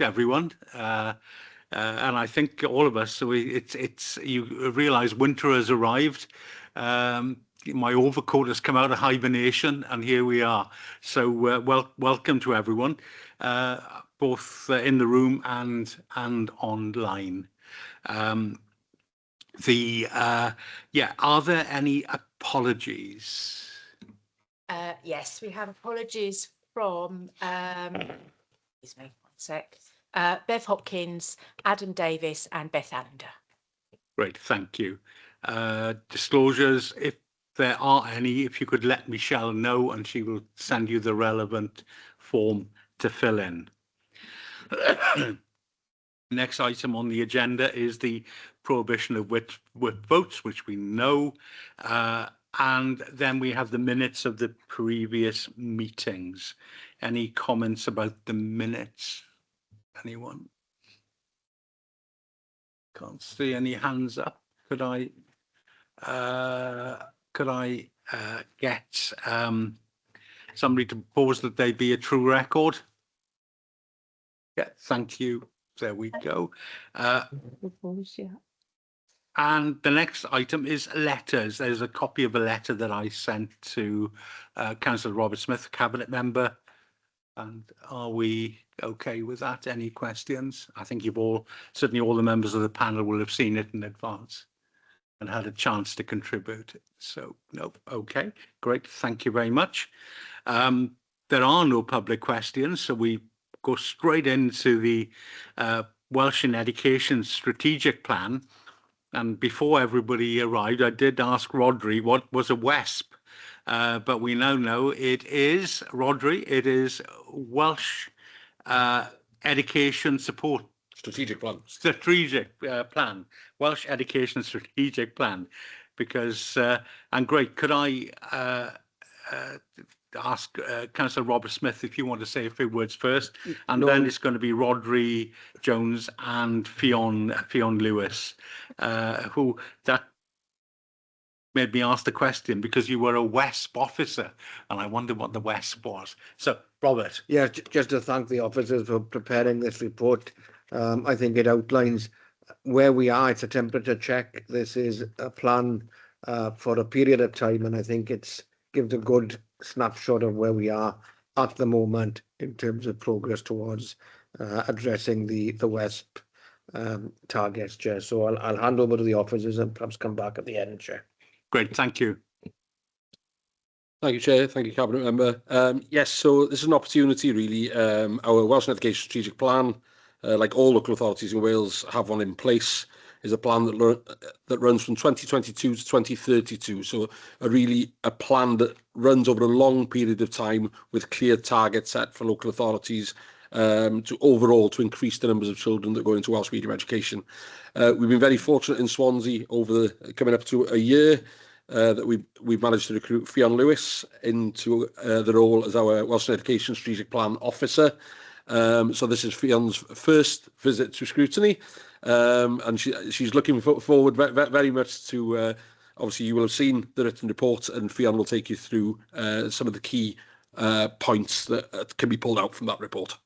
everyone. And I think all of us. So you realise winter has arrived. My overcoat has come out of hibernation, and here we are. So welcome to everyone, both in the room and online. Are there any apologies? Yes, we have apologies from, excuse me, one sec, Bev Hopkins, Adam Davis and Beth Allender. Great, thank you. Disclosures, if there are any, if you could let Michelle know and she will send you the relevant form to fill in. Next item on the agenda is the prohibition of whip votes, which we know. And then we have the minutes of the previous meetings. Any comments about the minutes? Anyone? Can't see any hands up. Could I get somebody to propose that they be a true record? Yeah, thank you. There we go. And the next item is letters. There's a copy of a letter that I sent to Councillor Robert Smith, Cabinet Member. And are we okay with that? Any questions? I think certainly all the members of the panel will have seen it in advance and had a chance to contribute. So, no, okay, great. Thank you very much. There are no public questions, so we go straight into the Welsh in Education Strategic Plan. And before everybody arrived, I did ask Rodri what was a WESP, but we now know it is, Rodri, it is Welsh Education Support. Strategic Plan. Plan. Welsh Education Strategic Plan. Because, and great, could I ask Councillor Robert Smith if you want to say a few words first, and then it's going to be Rodri Jones and Fionn Lewis, who that made me ask the question because you were a WESP officer, and I wondered what the WESP was. So, Robert. Yeah, just to thank the officers for preparing this report. I think it outlines where we are. It's a temperature check. This is a plan for a period of time, and I think it gives a good snapshot of where we are at the moment in terms of progress towards addressing the WESP targets, Chair. So I'll hand over to the officers and perhaps come back at the end, Chair. Great, thank you. Thank you, Chair. Thank you, Cabinet Member. Yes, so this is an opportunity, really. Our Welsh Education Strategic Plan, like all local authorities in Wales have one in place, is a plan that runs from 2022 to 2032. So a plan that runs over a long period of time with clear targets set for local authorities to increase the numbers of children that go into Welsh medium education. We've been very fortunate in Swansea coming up to a year that we've managed to recruit Fionn Lewis into the role as our Welsh Education Strategic Plan Officer. So this is Fionn's first visit to Scrutiny, and she's looking forward very much to, obviously you will have seen the written report, and Fionn will take you through some of the key points that can be pulled out from that report.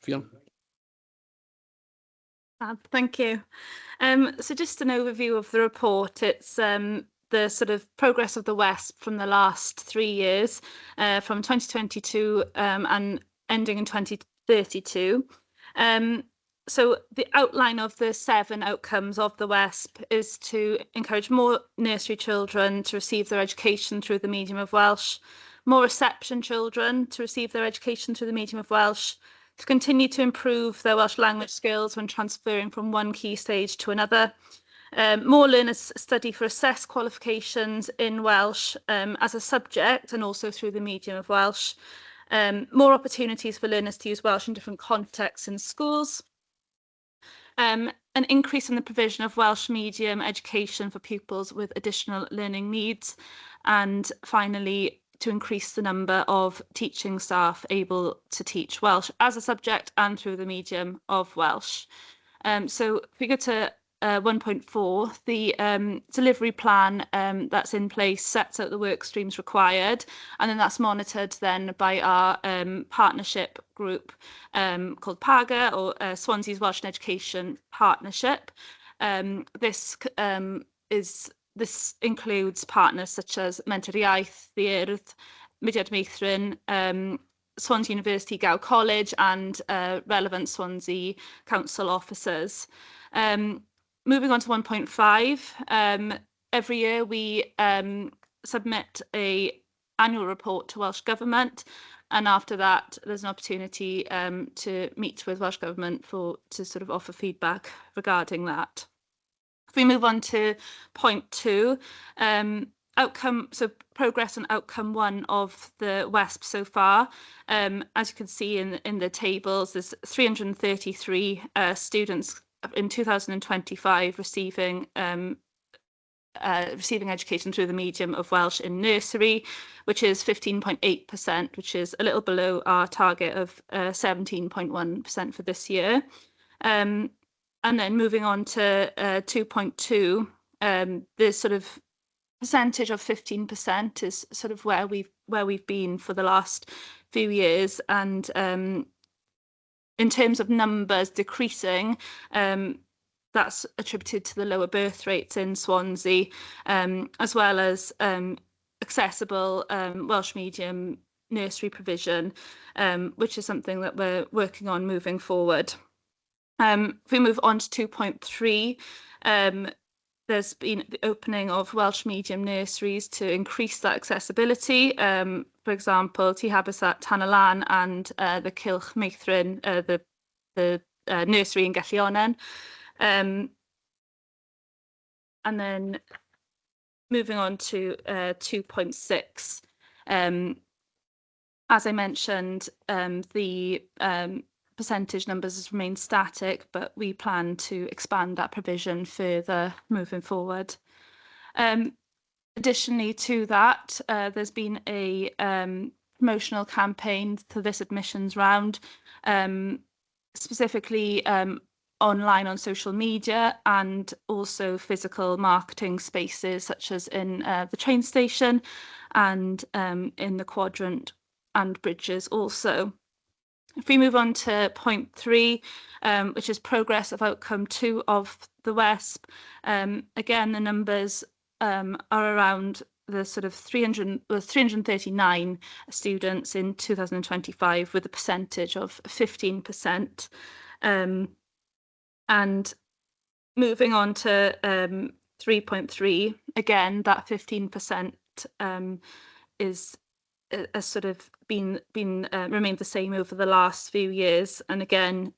Fionn. Thank you. So just an overview of the report. It's the sort of progress of the WESP from the last 3 years, from 2022 and ending in 2032. So the outline of the 7 outcomes of the WESP is to encourage more nursery children to receive their education through the medium of Welsh, more reception children to receive their education through the medium of Welsh, to continue to improve their Welsh language skills when transferring from one key stage to another, more learners study for assessed qualifications in Welsh as a subject and also through the medium of Welsh, more opportunities for learners to use Welsh in different contexts in schools, an increase in the provision of Welsh medium education for pupils with additional learning needs, and finally to increase the number of teaching staff able to teach Welsh as a subject and through the medium of Welsh. So if we go to 1.4, the delivery plan that's in place sets out the work streams required, and then that's monitored then by our partnership group called PAGA, or Swansea's Welsh in Education Partnership. This includes partners such as Mentor Iaith, the Urdd, Mudiad Meithrin, Swansea University Gow College, and relevant Swansea Council officers. Moving on to 1.5, every year we submit an annual report to Welsh Government, and after that there's an opportunity to meet with Welsh Government to sort of offer feedback regarding that. If we move on to point 2, progress on outcome 1 of the WESP so far. As you can see in the tables, there's 333 students in 2025 receiving education through the medium of Welsh in nursery, which is 15.8%, which is a little below our target of 17.1% for this year. And then moving on to 2.2, the sort of percentage of 15% is sort of where we've been for the last few years, and in terms of numbers decreasing, that's attributed to the lower birth rates in Swansea, as well as accessible Welsh medium nursery provision, which is something that we're working on moving forward. If we move on to 2.3, there's been the opening of Welsh medium nurseries to increase that accessibility. For example, Tŷ Habasat Tanalan and the Cylch Meithrin, the nursery in Gellionen. And then moving on to 2.6. As I mentioned, the percentage numbers has remained static, but we plan to expand that provision further moving forward. Additionally to that, there's been a promotional campaign for this admissions round, specifically online on social media, and also physical marketing spaces such as in the train station and in the quadrant and bridges also. If we move on to point 3, which is progress of outcome 2 of the WESP, again, the numbers are around the sort of 339 students in 2025 with a percentage of 15%. And moving on to 3.3, again, that 15% is has sort of been remained the same over the last few years, and again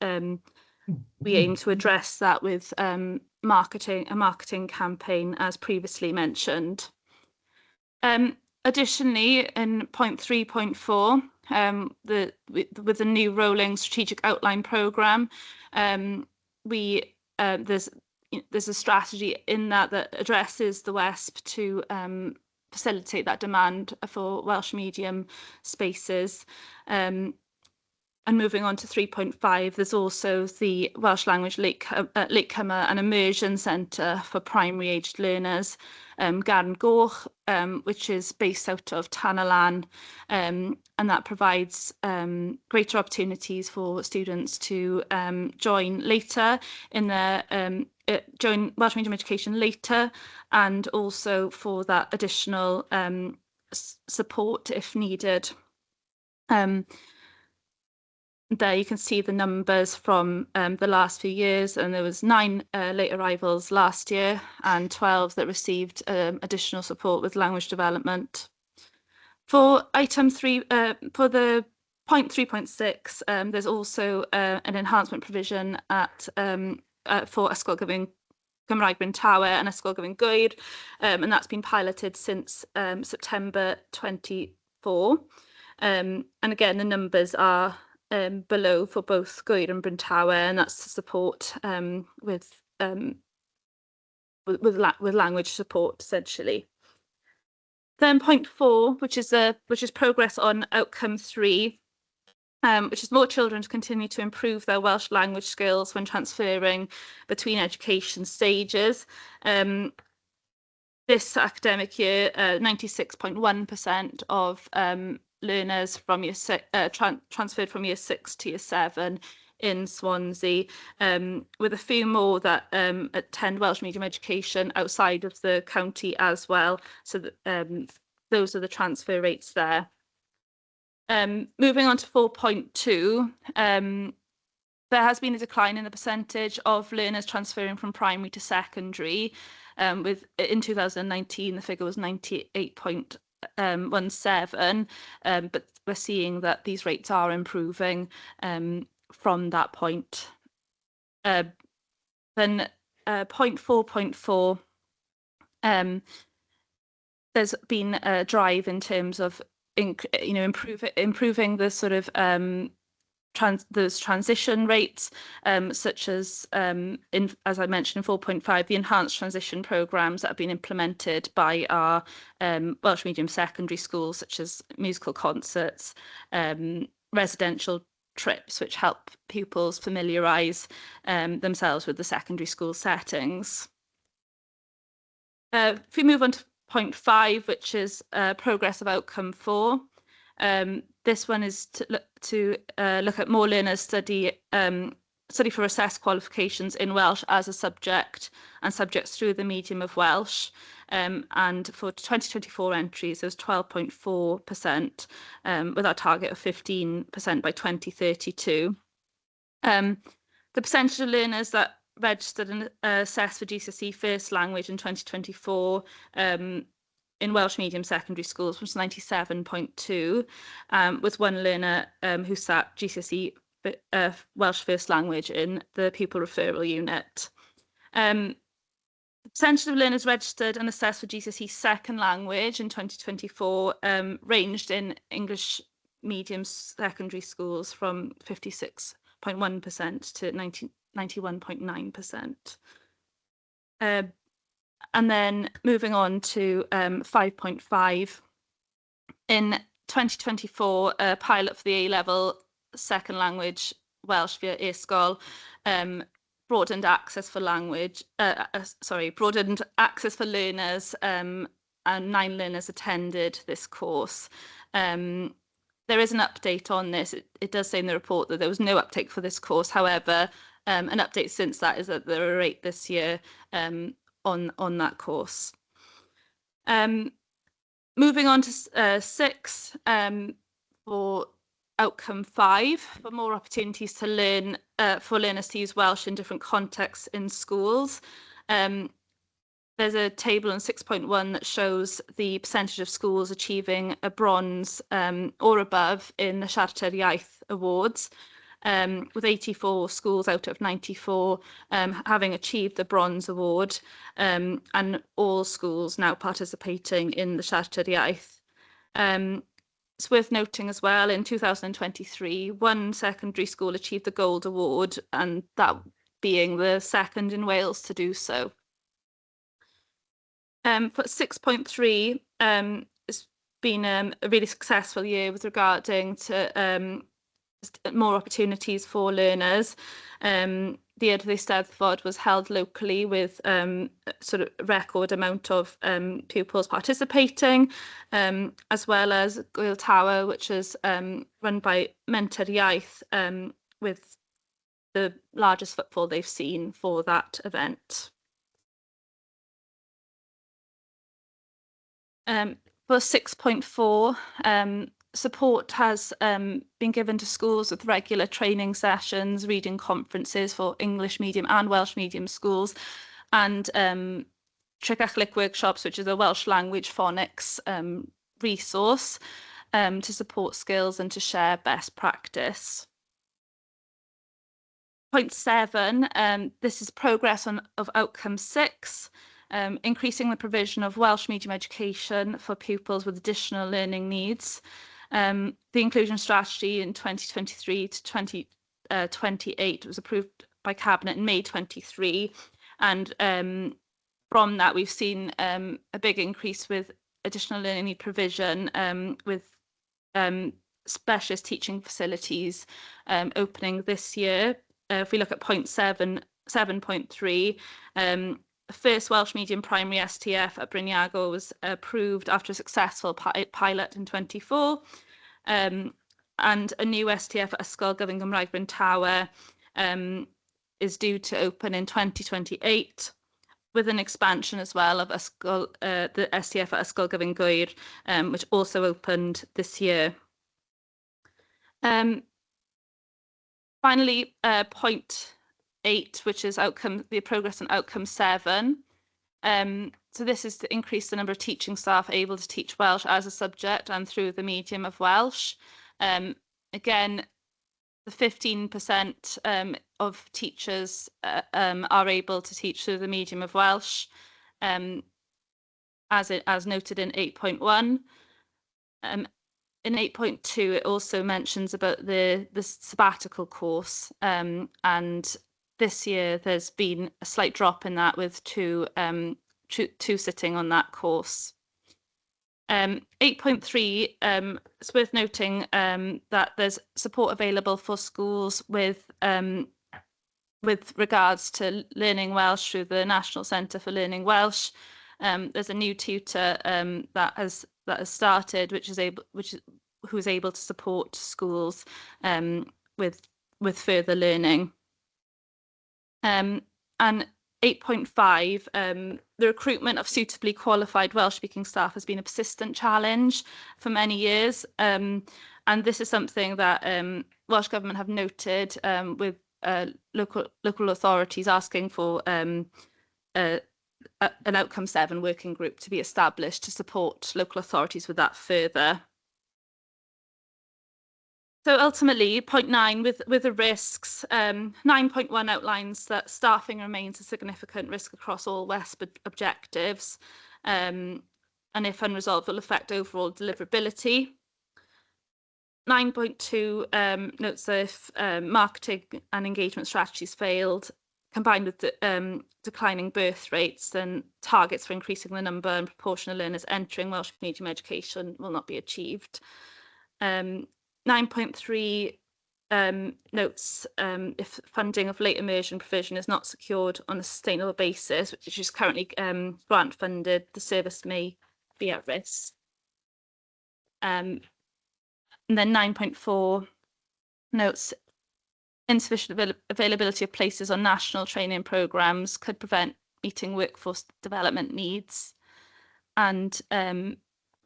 we aim to address that with a marketing campaign as previously mentioned. Additionally, in point 3.4, with the new rolling strategic outline programme, there's a strategy in that addresses the WESP to facilitate that demand for Welsh medium spaces. And moving on to 3.5, there's also the Welsh Language Latecomer and Immersion Centre for primary aged learners, Garn Goch, which is based out of Tanalan, and that provides greater opportunities for students to join later in their join Welsh medium education later, and also for that additional support if needed. There you can see the numbers from the last few years, and there was 9 late arrivals last year and 12 that received additional support with language development. For item 3, for the point 3.6, there's also an enhancement provision at for Ysgol Gyfun Gymraeg Bryn Tawe and Ysgol Gyfun Gwyr, and that's been piloted since September 24. And again, the numbers are below for both Gwyr and Bryn Tawe, and that's to support with language support essentially. Then point 4, which is progress on outcome 3. which is more children to continue to improve their Welsh language skills when transferring between education stages. This academic year, 96.1% of learners from transferred from year 6 to year 7 in Swansea, with a few more that attend Welsh medium education outside of the county as well. So that, those are the transfer rates there. Moving on to 4.2, there has been a decline in the percentage of learners transferring from primary to secondary. In 2019, the figure was 98.17, but we're seeing that these rates are improving from that point. Then point 4.4, there's been a drive in terms of improving the sort of those transition rates, such as, as I mentioned in 4.5, the enhanced transition programmes that have been implemented by our Welsh medium secondary schools, such as musical concerts, residential trips, which help pupils familiarise themselves with the secondary school settings. If we move on to point 5, which is progress of outcome 4. This one is to look at more learners study for assessed qualifications in Welsh as a subject and subjects through the medium of Welsh. And for 2024 entries, there was 12.4%, with our target of 15% by 2032. The percentage of learners that registered and assessed for GCSE first language in 2024 in Welsh medium secondary schools was 97.2, with one learner who sat GCSE Welsh first language in the pupil referral unit. The percentage of learners registered and assessed for GCSE second language in 2024 ranged in English medium secondary schools from 56.1% to 91.9%. And then moving on to 5.5, in 2024, a pilot for the A-level second language Welsh via ysgol broadened access for language, broadened access for learners, and 9 learners attended this course. There is an update on this. It does say in the report that there was no uptake for this course. However, an update since that is that there are 8 this year on that course. Moving on to 6, for outcome 5, for more opportunities to learn, for learners to use Welsh in different contexts in schools. There's a table in 6.1 that shows the percentage of schools achieving a bronze or above in the Siarter Iaith Awards, with 84 schools out of 94 having achieved the bronze award, and all schools now participating in the Siarter Iaith. It's worth noting as well, in 2023, one secondary school achieved the gold award, and that being the second in Wales to do so. For 6.3, it's been a really successful year with regarding to more opportunities for learners. The Year of the Eisteddfod was held locally with sort of record amount of pupils participating, as well as Gwyl Tower, which is run by Menter Iaith, with the largest footfall they've seen for that event. For 6.4, support has been given to schools with regular training sessions, reading conferences for English medium and Welsh medium schools, and Tregethlic workshops, which is a Welsh language phonics resource to support skills and to share best practice. Point 7, this is progress of outcome 6. Increasing the provision of Welsh medium education for pupils with additional learning needs. The inclusion strategy in 2023 to 2028 was approved by Cabinet in May 23, and from that we've seen a big increase with additional learning need provision, with specialist teaching facilities opening this year. If we look at point 7.3, the first Welsh medium primary STF at Briniago was approved after a successful pilot in 24, and a new STF at Ysgol Gyfun Gymraeg Bryn Tawe is due to open in 2028, with an expansion as well of the STF at Ysgol Gyfun Gwyr, which also opened this year. Finally, point 8, which is the progress on outcome 7. So this is to increase the number of teaching staff able to teach Welsh as a subject and through the medium of Welsh. Again, the 15% of teachers are able to teach through the medium of Welsh, as noted in 8.1. In 8.2, it also mentions about the sabbatical course, and this year there's been a slight drop in that, with two sitting on that course. 8.3, it's worth noting that there's support available for schools with regards to learning Welsh through the National Centre for Learning Welsh. There's a new tutor that has started, who is able to support schools with further learning. And 8.5, the recruitment of suitably qualified Welsh-speaking staff has been a persistent challenge for many years, and this is something that Welsh Government have noted, with local authorities asking for an outcome 7 working group to be established to support local authorities with that further. So ultimately, point 9, with the risks, 9.1 outlines that staffing remains a significant risk across all WESP objectives, and if unresolved will affect overall deliverability. 9.2 notes that if marketing and engagement strategies failed, combined with declining birth rates, then targets for increasing the number and proportion of learners entering Welsh medium education will not be achieved. 9.3 notes if funding of late immersion provision is not secured on a sustainable basis, which is currently grant funded, the service may be at risk. And then 9.4 notes insufficient availability of places on national training programmes could prevent meeting workforce development needs. And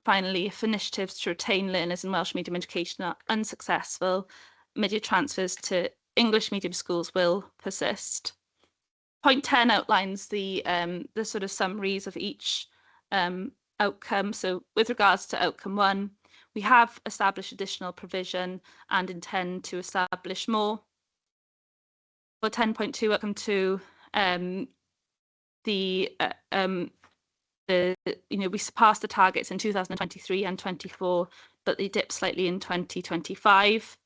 finally, if initiatives to retain learners in Welsh medium education are unsuccessful, immediate transfers to English medium schools will persist. Point 10 outlines the sort of summaries of each outcome. So with regards to outcome 1, we have established additional provision and intend to establish more. For 10.2, outcome 2, we surpassed the targets in 2023 and 24, but they dipped slightly in 2025.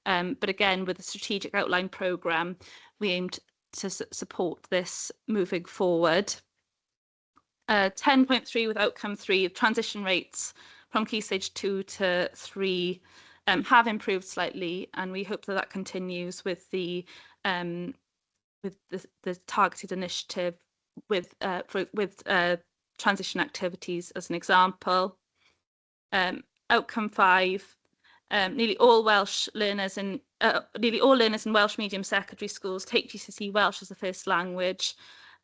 But again, with the strategic outline programme, we aimed to support this moving forward. 10.3, with outcome 3, transition rates from Key Stage 2 to 3 have improved slightly, and we hope that continues with the targeted initiative with transition activities as an example. Outcome 5, nearly all learners in Welsh medium secondary schools take GCSE Welsh as a first language,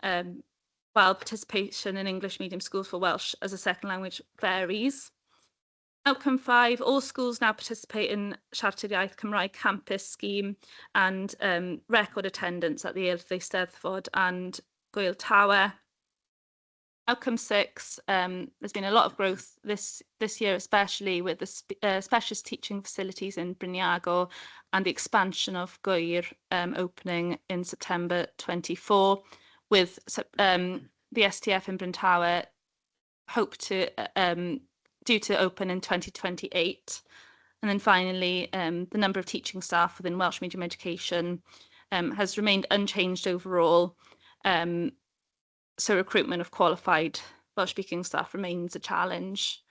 while participation in English medium schools for Welsh as a second language varies. Outcome 5, all schools now participate in Siarter Iaith Cymraeg campus scheme and record attendance at the Urdd Eisteddfod and Gwyl Tawe. Outcome 6, there's been a lot of growth this year, especially with the specialist teaching facilities in Briniago and the expansion of Gwyr opening in September 24, with the STF in Bryn Tawe due to open in 2028. And then finally, the number of teaching staff within Welsh medium education has remained unchanged overall. So recruitment of qualified Welsh-speaking staff remains a challenge.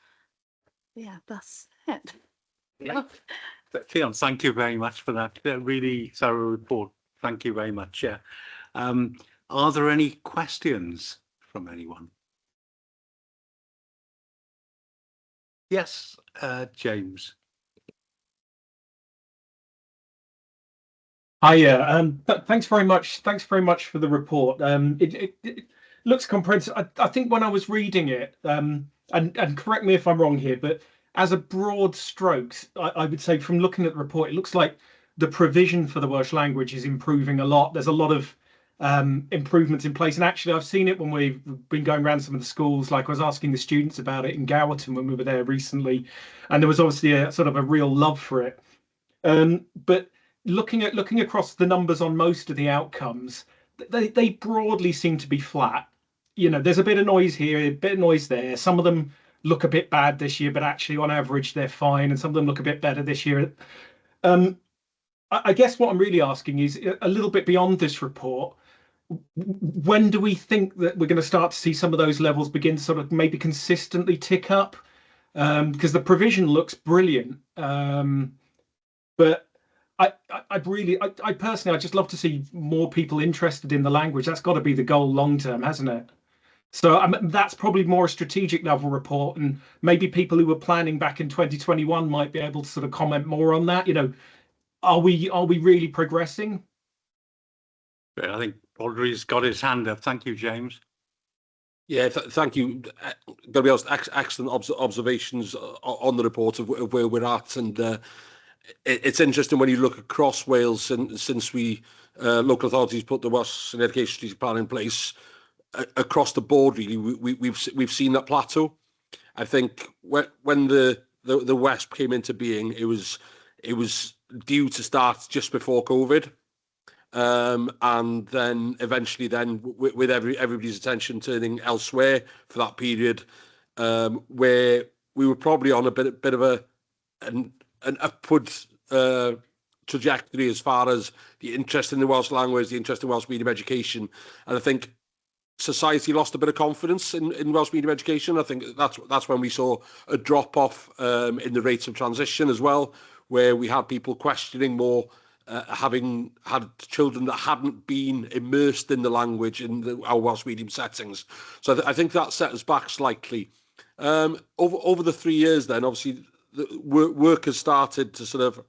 Yeah, that's it. Theon, thank you very much for that really thorough report. Thank you very much. Yeah. Are there any questions from anyone? Yes, James. Hiya. Thanks very much. Thanks very much for the report. It looks comprehensive. I think when I was reading it, and correct me if I'm wrong here, but as a broad strokes, I would say from looking at the report, it looks like the provision for the Welsh language is improving a lot. There's a lot of improvements in place, and actually, I've seen it when we've been going around some of the schools. Like I was asking the students about it in Gowerton when we were there recently, and there was obviously a sort of a real love for it. But looking across the numbers on most of the outcomes, they broadly seem to be flat. You know, there's a bit of noise here, a bit of noise there. Some of them look a bit bad this year, but actually on average they're fine, and some of them look a bit better this year. I guess what I'm really asking is a little bit beyond this report. When do we think that we're going to start to see some of those levels begin to sort of maybe consistently tick up? Because the provision looks brilliant, but I personally, I just love to see more people interested in the language. That's got to be the goal long term, hasn't it? So that's probably more a strategic level report, and maybe people who were planning back in 2021 might be able to sort of comment more on that. You know, are we really progressing? I think Audrey's got his hand up. Thank you, James. Yeah, thank you. Got to be honest, excellent observations on the report of where we're at, and it's interesting when you look across Wales since we local authorities put the Welsh Education Strategic Plan in place. Across the board, really, we've seen that plateau. I think when the West came into being, it was due to start just before COVID. And then eventually, with everybody's attention turning elsewhere for that period, where we were probably on a bit of an upward trajectory as far as the interest in the Welsh language, the interest in Welsh medium education, and I think society lost a bit of confidence in Welsh medium education. I think that's when we saw a drop off in the rates of transition as well, where we had people questioning more. Having had children that hadn't been immersed in the language in our Welsh medium settings. So I think that set us back slightly. Over the 3 years then, obviously, the work has started to sort of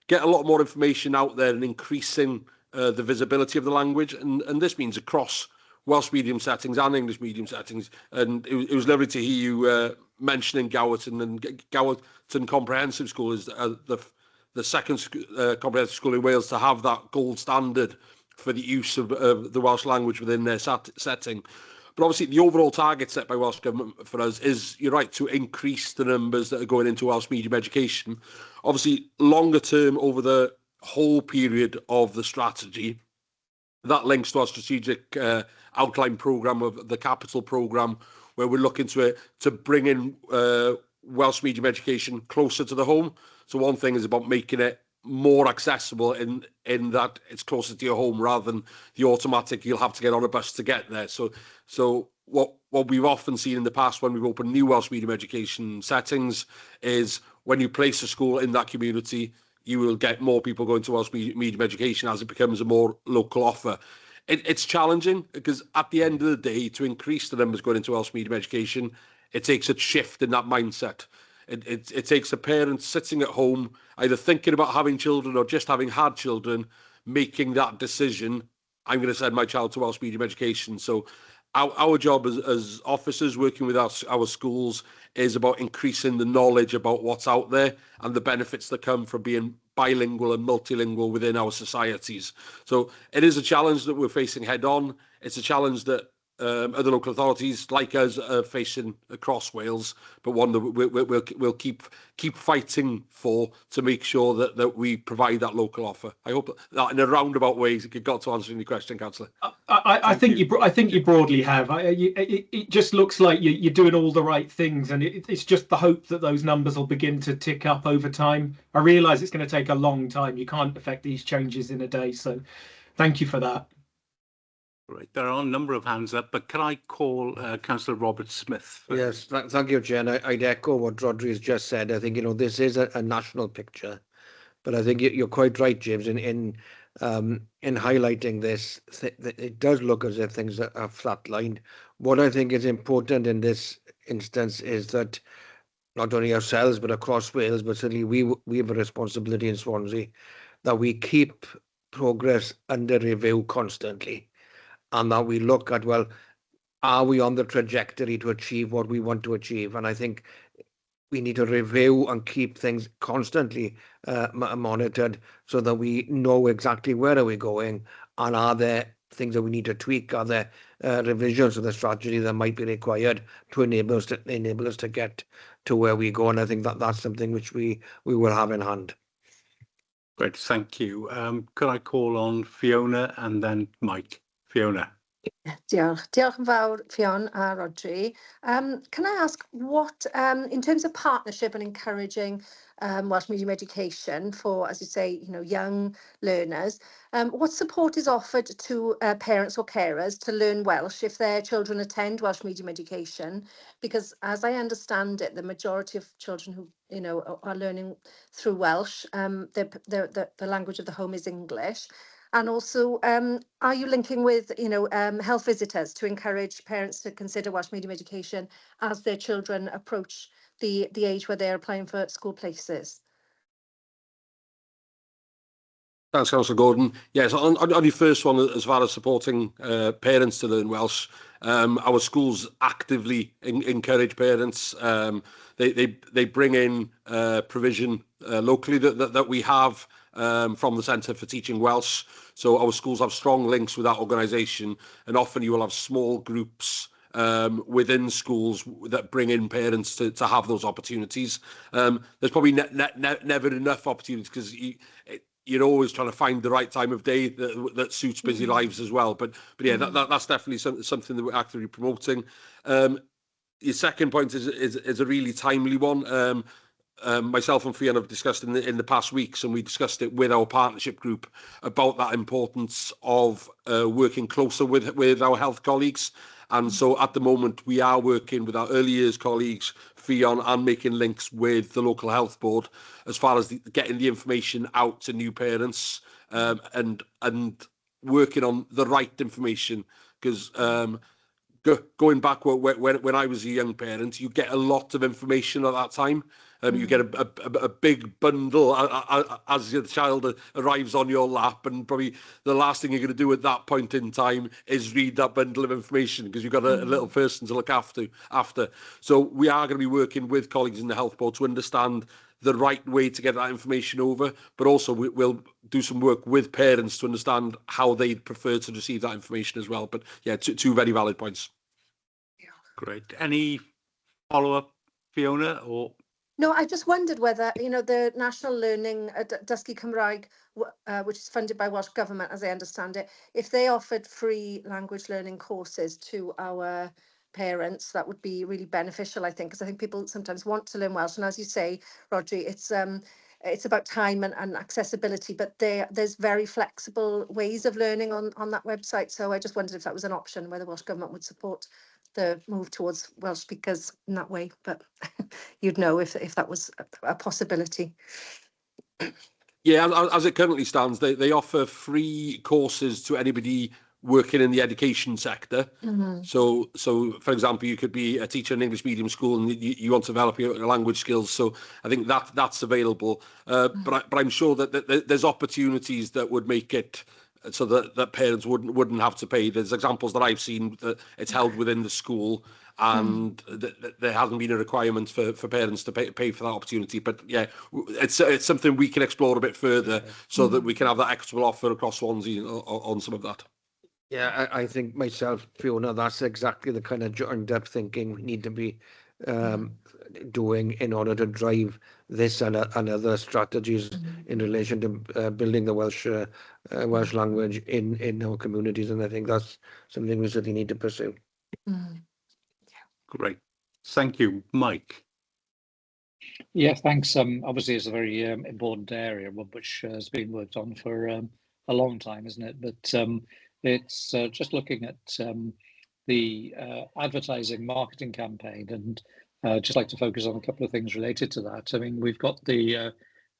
get a lot more information out there and increasing the visibility of the language. And this means across Welsh medium settings and English medium settings. And it was lovely to hear you mentioning Gowerton, and Gowerton Comprehensive School is the second comprehensive school in Wales to have that gold standard for the use of the Welsh language within their setting. But obviously, the overall target set by Welsh Government for us is, you're right, to increase the numbers that are going into Welsh medium education. Obviously, longer term, over the whole period of the strategy, that links to our strategic outline programme of the capital programme, where we're looking to bring in Welsh medium education closer to the home. So one thing is about making it more accessible in that it's closer to your home rather than the automatic you'll have to get on a bus to get there. So what we've often seen in the past when we've opened new Welsh medium education settings is when you place a school in that community, you will get more people going to Welsh medium education as it becomes a more local offer. It's challenging because at the end of the day, to increase the numbers going into Welsh medium education, it takes a shift in that mindset. It takes a parent sitting at home, either thinking about having children or just having had children, making that decision. I'm going to send my child to Welsh medium education. So our job as officers working with our schools is about increasing the knowledge about what's out there and the benefits that come from being bilingual and multilingual within our societies. So it is a challenge that we're facing head on. It's a challenge that other local authorities like us are facing across Wales, but one that we'll keep fighting for to make sure that we provide that local offer. I hope that in a roundabout way it got to answering your question, Councillor. I think you broadly have. It just looks like you're doing all the right things, and it's just the hope that those numbers will begin to tick up over time. I realise it's going to take a long time. You can't affect these changes in a day, so thank you for that. Right, there are a number of hands up, but can I call Councillor Robert Smith? Yes, thank you, Chair. And I'd echo what Rodri's just said. I think, this is a national picture, but I think you're quite right, James, in highlighting this. It does look as if things are flatlined. What I think is important in this instance is that not only ourselves, but across Wales, but certainly we have a responsibility in Swansea that we keep progress under review constantly, and that we look at, well, are we on the trajectory to achieve what we want to achieve? And I think we need to review and keep things constantly monitored so that we know exactly where are we going, and are there things that we need to tweak? Are there revisions of the strategy that might be required to enable us to get to where we go? And I think that that's something which we will have in hand. Great, thank you. Could I call on Fiona and then Mike? Fiona. Diolch yn fawr, Ffion a Rodri. Can I ask what, in terms of partnership and encouraging Welsh medium education for, as you say, young learners, what support is offered to parents or carers to learn Welsh if their children attend Welsh medium education? Because as I understand it, the majority of children who are learning through Welsh, the language of the home is English. And also, are you linking with, health visitors to encourage parents to consider Welsh medium education as their children approach the age where they're applying for school places? Thanks, Councillor Gordon. Yes, on your first one, as far as supporting parents to learn Welsh, our schools actively encourage parents. They bring in provision locally that we have from the Centre for Teaching Welsh. So our schools have strong links with that organisation, and often you will have small groups within schools that bring in parents to have those opportunities. There's probably never enough opportunities, because you're always trying to find the right time of day that suits busy lives as well. But yeah, that's definitely something that we're actively promoting. Your second point is a really timely one. Myself and Fiona have discussed in the past weeks, and we discussed it with our partnership group, about that importance of working closer with our health colleagues. And so at the moment, we are working with our early years colleagues, Fion, and making links with the local health board as far as getting the information out to new parents, and working on the right information. Because going back when I was a young parent, you get a lot of information at that time. You get a big bundle as your child arrives on your lap, and probably the last thing you're going to do at that point in time is read that bundle of information, because you've got a little person to look after. So we are going to be working with colleagues in the health board to understand the right way to get that information over, but also we'll do some work with parents to understand how they prefer to receive that information as well. But yeah, two very valid points. Great. Any follow-up, Fiona, or? No, I just wondered whether, the National Learning Dysgu Cymraeg, which is funded by Welsh Government, as I understand it, if they offered free language learning courses to our parents, that would be really beneficial, I think, because I think people sometimes want to learn Welsh. And as you say, Rodri, it's about time and accessibility, but there's very flexible ways of learning on that website. So I just wondered if that was an option, whether Welsh Government would support the move towards Welsh speakers in that way, but you'd know if that was a possibility. Yeah, as it currently stands, they offer free courses to anybody working in the education sector. So for example, you could be a teacher in an English medium school, and you want to develop your language skills. So I think that's available. But I'm sure that there's opportunities that would make it so that parents wouldn't have to pay. There's examples that I've seen that it's held within the school, and there hasn't been a requirement for parents to pay for that opportunity. But yeah, it's something we can explore a bit further, so that we can have that equitable offer across Swansea on some of that. Yeah, I think myself, Fiona, that's exactly the kind of joined up thinking we need to be doing in order to drive this and other strategies in relation to building the Welsh language in our communities. And I think that's something we certainly need to pursue. Great. Thank you. Mike. Yeah, thanks. Obviously, it's a very important area, one which has been worked on for a long time, isn't it? But It's just looking at the advertising marketing campaign, and just like to focus on a couple of things related to that. I mean, we've got the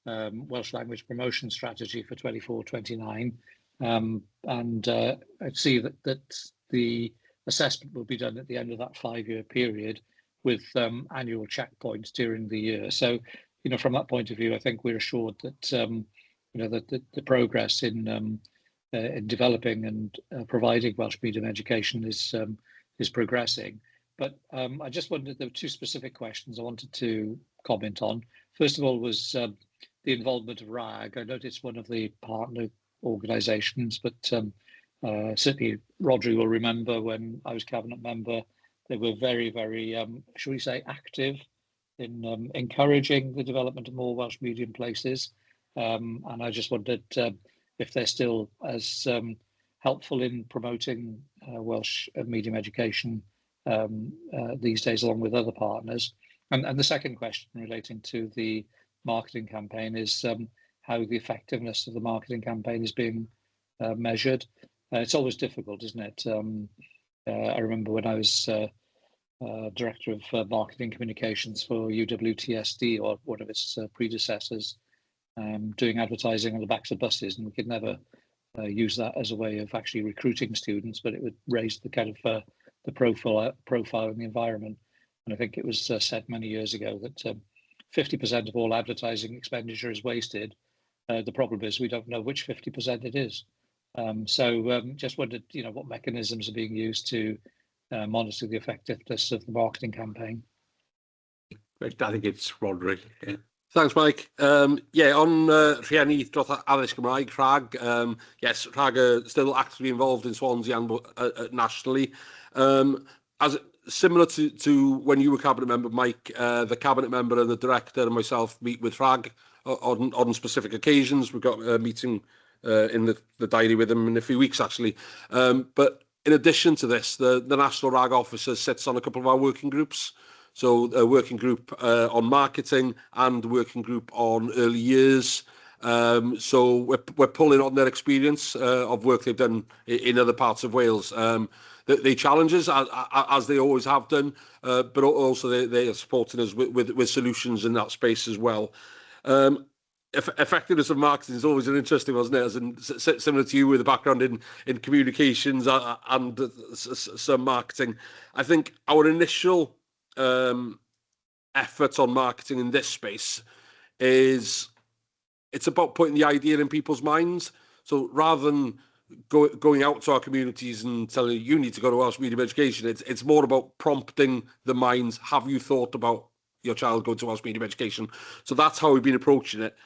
Welsh language promotion strategy for 24-29, and I see that the assessment will be done at the end of that 5-year period with annual checkpoints during the year. So, you know, from that point of view, I think we're assured that you know, that the progress in developing and providing Welsh medium education is progressing. But I just wondered, there were two specific questions I wanted to comment on. First of all was the involvement of RAG. I noticed one of the partner organisations, but certainly Rodri will remember when I was cabinet member, they were very, very, shall we say, active in encouraging the development of more Welsh medium places. And I just wondered if they're still as helpful in promoting Welsh medium education these days, along with other partners. And the second question relating to the marketing campaign is how the effectiveness of the marketing campaign is being measured. It's always difficult, isn't it? I remember when I was Director of Marketing Communications for UWTSD, or one of its predecessors, doing advertising on the backs of buses, and we could never use that as a way of actually recruiting students, but it would raise the kind of the profile in the environment. And I think it was said many years ago that 50% of all advertising expenditure is wasted. The problem is we don't know which 50% it is. So just wondered, you know, what mechanisms are being used to monitor the effectiveness of the marketing campaign. I think it's Rodri. Yeah. Thanks, Mike. Yeah, on rhieni dros addysg Gymraeg, RAG, yes, RAG are still actively involved in Swansea and nationally. As similar to when you were cabinet member, Mike, the cabinet member and the director and myself meet with RAG on specific occasions. We've got a meeting in the diary with them in a few weeks, actually. But in addition to this, the National RAG Officer sits on a couple of our working groups. So a working group on marketing and working group on early years. So we're pulling on their experience of work they've done in other parts of Wales. They challenge us, as they always have done, but also they are supporting us with solutions in that space as well. Effectiveness of marketing is always an interesting one, isn't it? As in, similar to you with a background in communications and some marketing. I think our initial effort on marketing in this space is it's about putting the idea in people's minds. So rather than going out to our communities and telling you need to go to Welsh medium education, it's more about prompting the minds. Have you thought about your child going to Welsh medium education? So that's how we've been approaching it.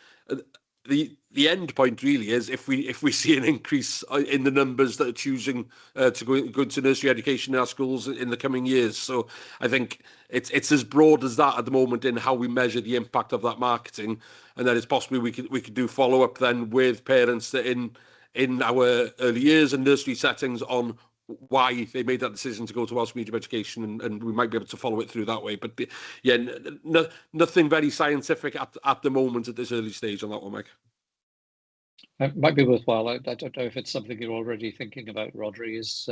The end point really is if we see an increase in the numbers that are choosing to go into nursery education in our schools in the coming years. So I think it's as broad as that at the moment in how we measure the impact of that marketing, and then it's possibly we could do follow up then with parents that in our early years and nursery settings on why they made that decision to go to Welsh medium education, and we might be able to follow it through that way. But yeah, nothing very scientific at the moment at this early stage on that one, Mike. It might be worthwhile. I don't know if it's something you're already thinking about, Rodri. Is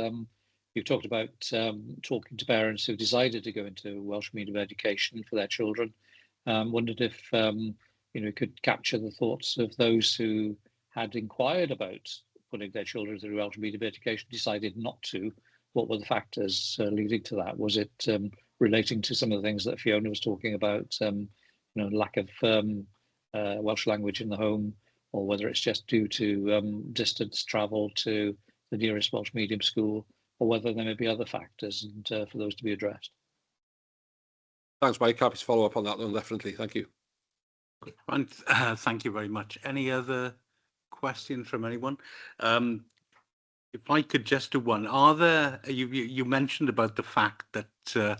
you've talked about talking to parents who decided to go into Welsh medium education for their children. Wondered if you could capture the thoughts of those who had inquired about putting their children through Welsh medium education, decided not to. What were the factors leading to that? Was it relating to some of the things that Fiona was talking about, lack of Welsh language in the home, or whether it's just due to distance travel to the nearest Welsh medium school, or whether there may be other factors, and for those to be addressed? Thanks, Mike. Happy to follow up on that one, definitely. Thank you. And thank you very much. Any other questions from anyone? If I could just do one, are there, you mentioned about the fact that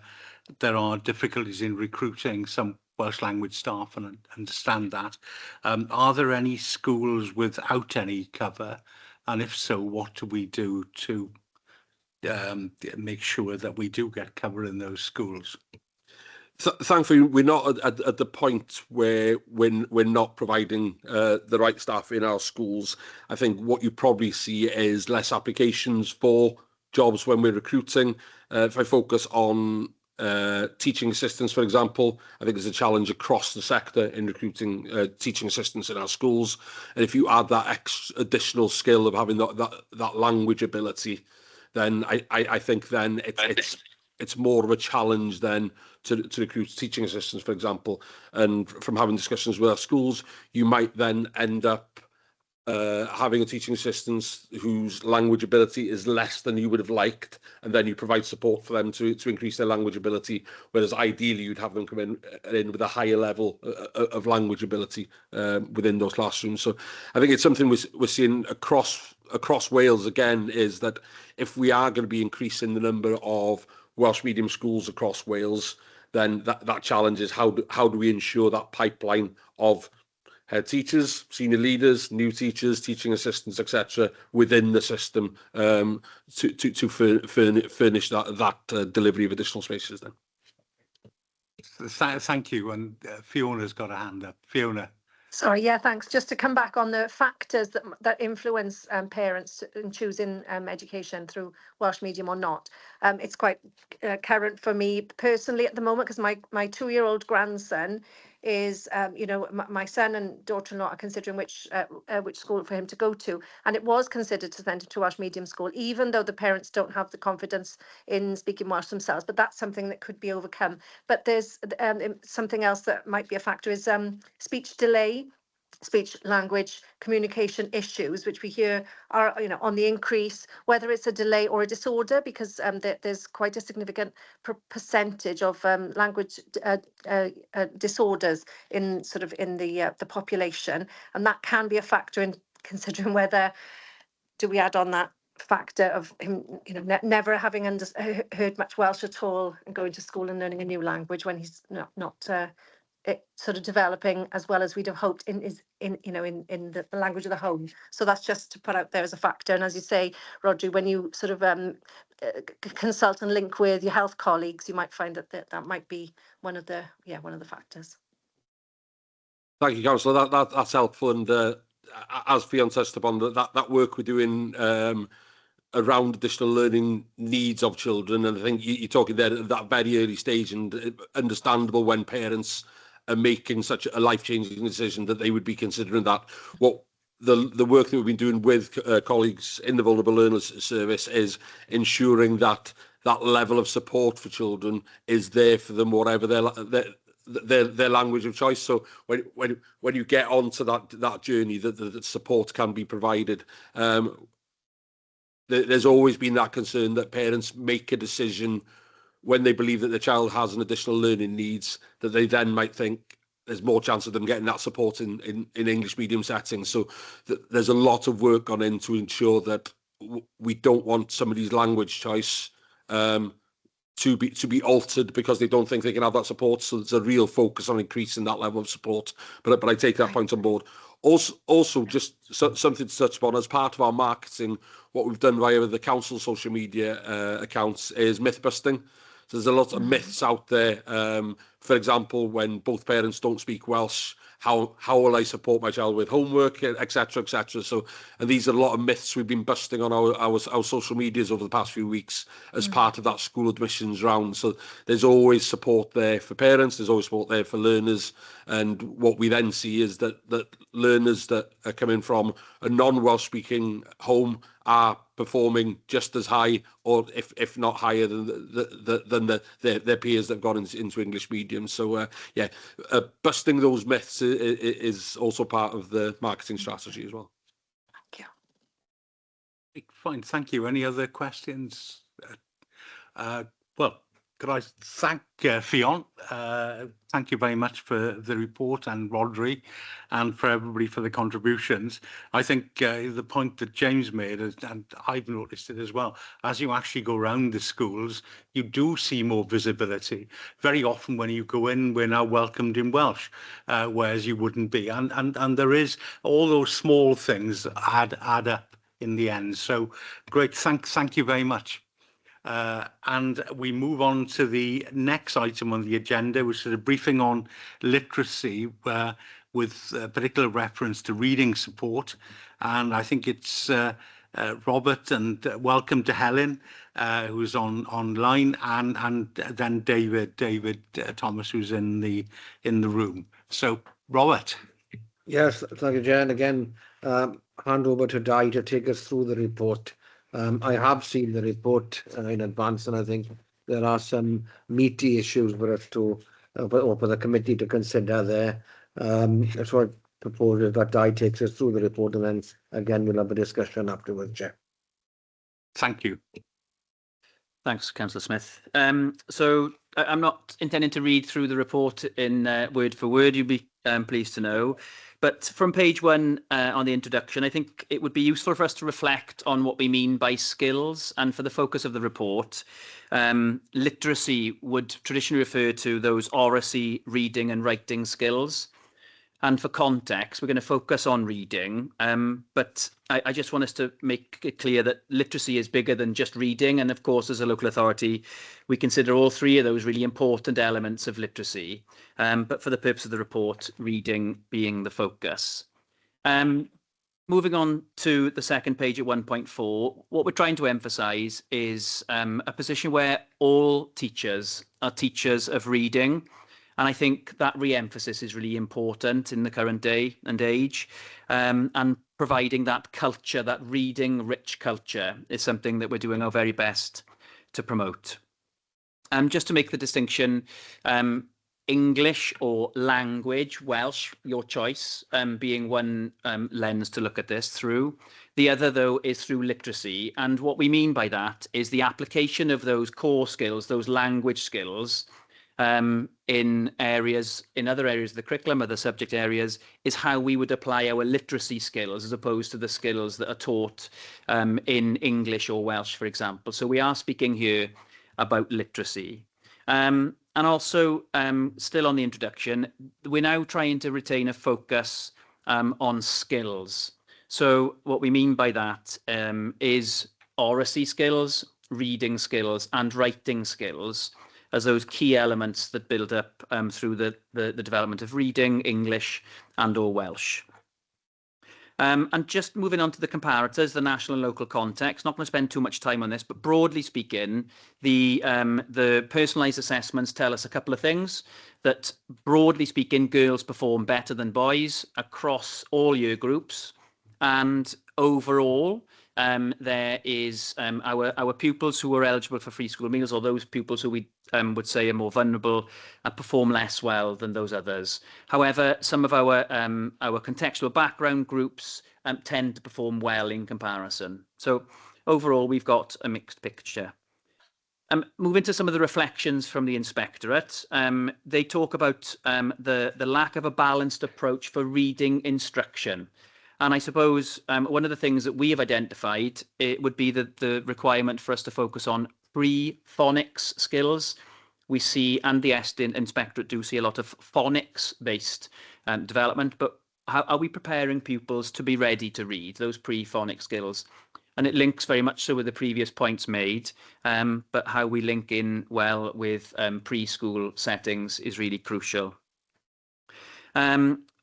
there are difficulties in recruiting some Welsh language staff, and I understand that. Are there any schools without any cover? And if so, what do we do to make sure that we do get cover in those schools? Thankfully, we're not at the point where we're not providing the right staff in our schools. I think what you probably see is less applications for jobs when we're recruiting. If I focus on teaching assistants, for example, I think there's a challenge across the sector in recruiting teaching assistants in our schools. And if you add that additional skill of having that language ability, then I think then it's more of a challenge then to recruit teaching assistants, for example. And from having discussions with our schools, you might then end up having a teaching assistant whose language ability is less than you would have liked, and then you provide support for them to increase their language ability, whereas ideally you'd have them come in with a higher level of language ability within those classrooms. So I think it's something we're seeing across Wales again, is that if we are going to be increasing the number of Welsh medium schools across Wales, then that challenge is how do we ensure that pipeline of head teachers, senior leaders, new teachers, teaching assistants, etc., within the system to furnish that delivery of additional spaces. Then. Thank you. And Fiona's got a hand up. Fiona. Sorry, yeah, thanks. Just to come back on the factors that influence parents in choosing education through Welsh medium or not. It's quite current for me personally at the moment, because my 2-year-old grandson is, my son and daughter-in-law are considering which school for him to go to, and it was considered to send him to Welsh medium school, even though the parents don't have the confidence in speaking Welsh themselves. But that's something that could be overcome. But there's something else that might be a factor is speech delay, speech language communication issues, which we hear are on the increase, whether it's a delay or a disorder, because there's quite a significant percentage of language disorders in the population, and that can be a factor in considering whether do we add on that factor of him never having heard much Welsh at all and going to school and learning a new language when he's not it sort of developing as well as we'd have hoped in the language of the home. So that's just to put out there as a factor. And as you say, Rodri, when you sort of consult and link with your health colleagues, you might find that might be one of the factors. Thank you, Councillor. That's helpful. And as Fionn touched upon, that work we're doing around additional learning needs of children, and I think you're talking there at that very early stage, and understandable when parents are making such a life-changing decision that they would be considering that. What the work that we've been doing with colleagues in the Vulnerable Learners Service is ensuring that that level of support for children is there for them, whatever their language of choice. So when you get onto that journey, that support can be provided. There's always been that concern that parents make a decision when they believe that the child has an additional learning needs, that they then might think there's more chance of them getting that support in English medium settings. So there's a lot of work gone in to ensure that we don't want somebody's language choice to be altered because they don't think they can have that support. So there's a real focus on increasing that level of support. But I take that point on board. Also, just something to touch upon as part of our marketing, what we've done via the council social media accounts is myth busting. So there's a lot of myths out there. For example, when both parents don't speak Welsh, how will I support my child with homework, etc., etc. So, and these are a lot of myths we've been busting on our social medias over the past few weeks as part of that school admissions round. So there's always support there for parents, there's always support there for learners, and what we then see is that learners that are coming from a non-Welsh speaking home are performing just as high, or if not higher than their peers that have gone into English medium. So busting those myths is also part of the marketing strategy as well. Thank you. Fine, thank you. Any other questions? Well, could I thank Fionn? Thank you very much for the report, and Rodri, and for everybody for the contributions. I think the point that James made, and I've noticed it as well, as you actually go around the schools, you do see more visibility. Very often when you go in, we're now welcomed in Welsh, whereas you wouldn't be. And there is all those small things add up in the end. So great, thank you very much. And we move on to the next item on the agenda, which is a briefing on literacy, with particular reference to reading support. And I think it's Robert, and welcome to Helen, who's online, and then David Thomas, who's in the room. So, Robert. Yes, thank you, Jen. Again, hand over to Di to take us through the report. I have seen the report in advance, and I think there are some meaty issues for us to, or for the committee to consider there. That's what I propose is that Di takes us through the report, and then again we'll have a discussion afterwards, Jeff. Thank you. Thanks, Councillor Smith. So I'm not intending to read through the report in word for word, you'll be pleased to know. But from page 1 on the introduction, I think it would be useful for us to reflect on what we mean by skills. And for the focus of the report, literacy would traditionally refer to those oracy, reading and writing skills. And for context, we're going to focus on reading, but I just want us to make it clear that literacy is bigger than just reading. And of course, as a local authority, we consider all three of those really important elements of literacy. But for the purpose of the report, reading being the focus. Moving on to the second page at 1.4, what we're trying to emphasise is a position where all teachers are teachers of reading. And I think that re-emphasis is really important in the current day and age, and providing that culture, that reading-rich culture, is something that we're doing our very best to promote. Just to make the distinction, English or language, Welsh, your choice, being one lens to look at this through. The other, though, is through literacy. And what we mean by that is the application of those core skills, those language skills, in other areas of the curriculum, other subject areas, is how we would apply our literacy skills as opposed to the skills that are taught in English or Welsh, for example. So we are speaking here about literacy. And also, still on the introduction, we're now trying to retain a focus on skills. So what we mean by that is oracy skills, reading skills and writing skills as those key elements that build up through the development of reading, English and or Welsh. And just moving on to the comparators, the national and local context, not going to spend too much time on this, but broadly speaking, the personalised assessments tell us a couple of things. That broadly speaking, girls perform better than boys across all year groups. And overall, there is our pupils who are eligible for free school meals, or those pupils who we would say are more vulnerable, perform less well than those others. However, some of our contextual background groups tend to perform well in comparison. So overall, we've got a mixed picture. Moving to some of the reflections from the inspectorate, they talk about the lack of a balanced approach for reading instruction. And I suppose one of the things that we have identified, it would be the requirement for us to focus on pre-phonics skills. We see, and the ESTIN inspectorate do see a lot of phonics-based development, but how are we preparing pupils to be ready to read those pre-phonics skills? And it links very much so with the previous points made, but how we link in well with preschool settings is really crucial.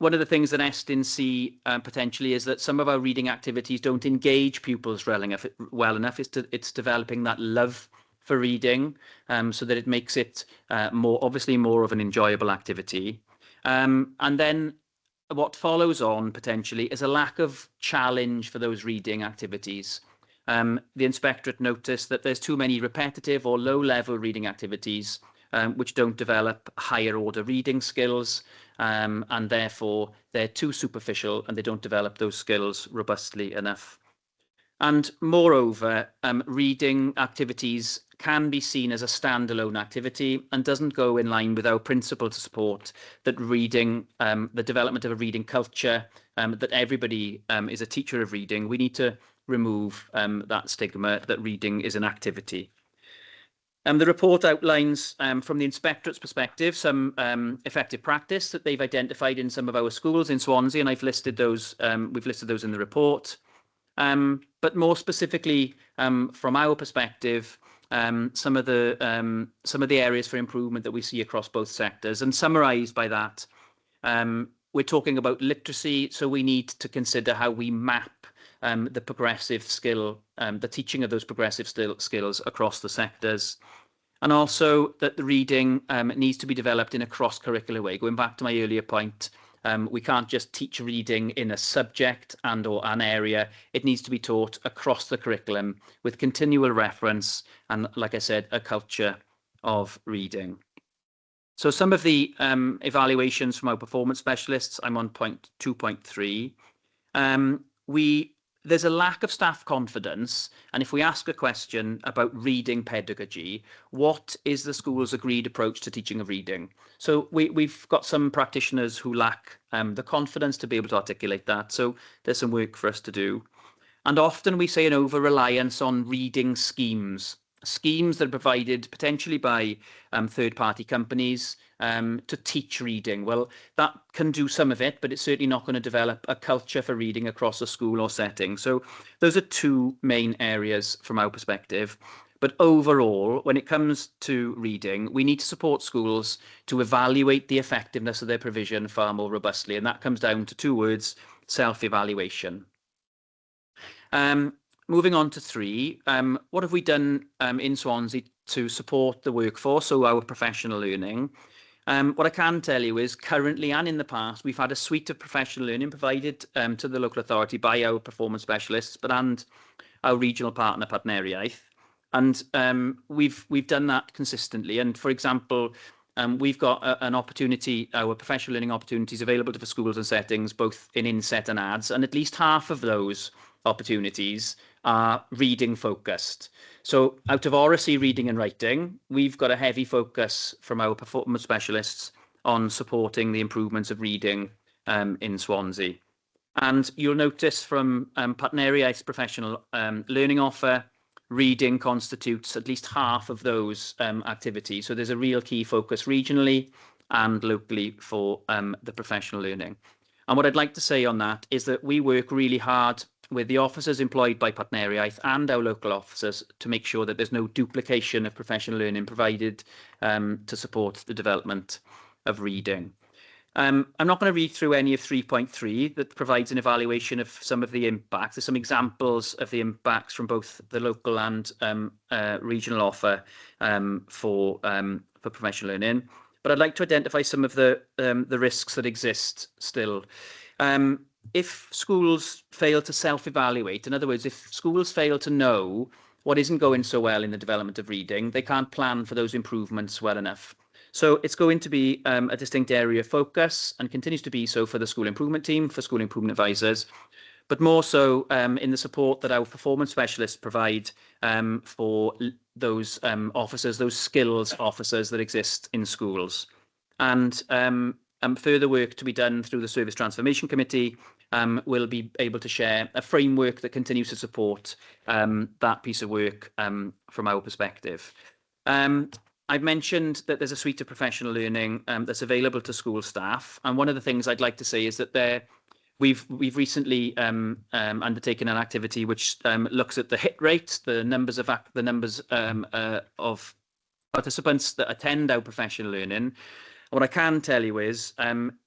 One of the things that ESTIN see potentially is that some of our reading activities don't engage pupils well enough. It's developing that love for reading so that it makes it obviously more of an enjoyable activity. And then what follows on potentially is a lack of challenge for those reading activities. The inspectorate noticed that there's too many repetitive or low-level reading activities which don't develop higher order reading skills, and therefore they're too superficial and they don't develop those skills robustly enough. And moreover, reading activities can be seen as a standalone activity and doesn't go in line with our principle to support that reading, the development of a reading culture, that everybody is a teacher of reading. We need to remove that stigma that reading is an activity. The report outlines, from the inspectorate's perspective, some effective practice that they've identified in some of our schools in Swansea, and I've listed those. We've listed those in the report. But more specifically, from our perspective, some of the areas for improvement that we see across both sectors. And summarised by that, we're talking about literacy, so we need to consider how we map the progressive skill, the teaching of those progressive skills across the sectors. And also that the reading needs to be developed in a cross-curricular way. Going back to my earlier point, we can't just teach reading in a subject and or an area. It needs to be taught across the curriculum with continual reference and, like I said, a culture of reading. So some of the evaluations from our performance specialists, I'm on point 2.3. There's a lack of staff confidence, and if we ask a question about reading pedagogy, what is the school's agreed approach to teaching of reading? So we've got some practitioners who lack the confidence to be able to articulate that, so there's some work for us to do. And often we say an over-reliance on reading schemes that are provided potentially by third-party companies to teach reading. Well, that can do some of it, but it's certainly not going to develop a culture for reading across a school or setting. So those are two main areas from our perspective. But overall, when it comes to reading, we need to support schools to evaluate the effectiveness of their provision far more robustly. And that comes down to two words: self-evaluation. Moving on to 3, what have we done in Swansea to support the workforce, so our professional learning? What I can tell you is currently and in the past, we've had a suite of professional learning provided to the local authority by our performance specialists, and our regional partner, Partneriaeth. And we've done that consistently. And for example, we've got an opportunity, our professional learning opportunities available for schools and settings, both in inset and ads, and at least half of those opportunities are reading focused. So out of oracy, reading and writing, we've got a heavy focus from our performance specialists on supporting the improvements of reading in Swansea. And you'll notice from Partneriaeth's professional learning offer, reading constitutes at least half of those activities. So there's a real key focus regionally and locally for the professional learning. And what I'd like to say on that is that we work really hard with the officers employed by Partneriaeth and our local officers to make sure that there's no duplication of professional learning provided to support the development of reading. I'm not going to read through any of 3.3 that provides an evaluation of some of the impacts. There's some examples of the impacts from both the local and regional offer for professional learning. But I'd like to identify some of the risks that exist still. If schools fail to self-evaluate, in other words, if schools fail to know what isn't going so well in the development of reading, they can't plan for those improvements well enough. So it's going to be a distinct area of focus and continues to be so for the school improvement team, for school improvement advisors, but more so in the support that our performance specialists provide for those officers, those skills officers that exist in schools. And further work to be done through the Service Transformation Committee. We'll be able to share a framework that continues to support that piece of work from our perspective. I've mentioned that there's a suite of professional learning that's available to school staff, and one of the things I'd like to say is that we've recently undertaken an activity which looks at the hit rate, the numbers of participants that attend our professional learning. What I can tell you is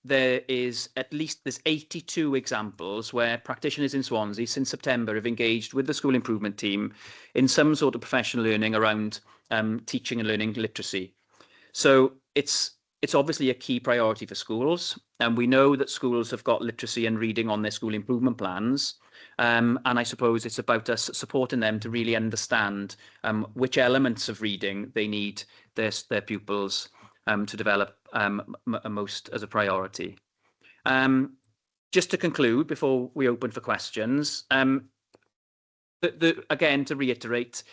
there's 82 examples where practitioners in Swansea since September have engaged with the school improvement team in some sort of professional learning around teaching and learning literacy. So it's obviously a key priority for schools, and we know that schools have got literacy and reading on their school improvement plans. And I suppose it's about us supporting them to really understand which elements of reading they need their pupils to develop most as a priority. Just to conclude, before we open for questions, again, to reiterate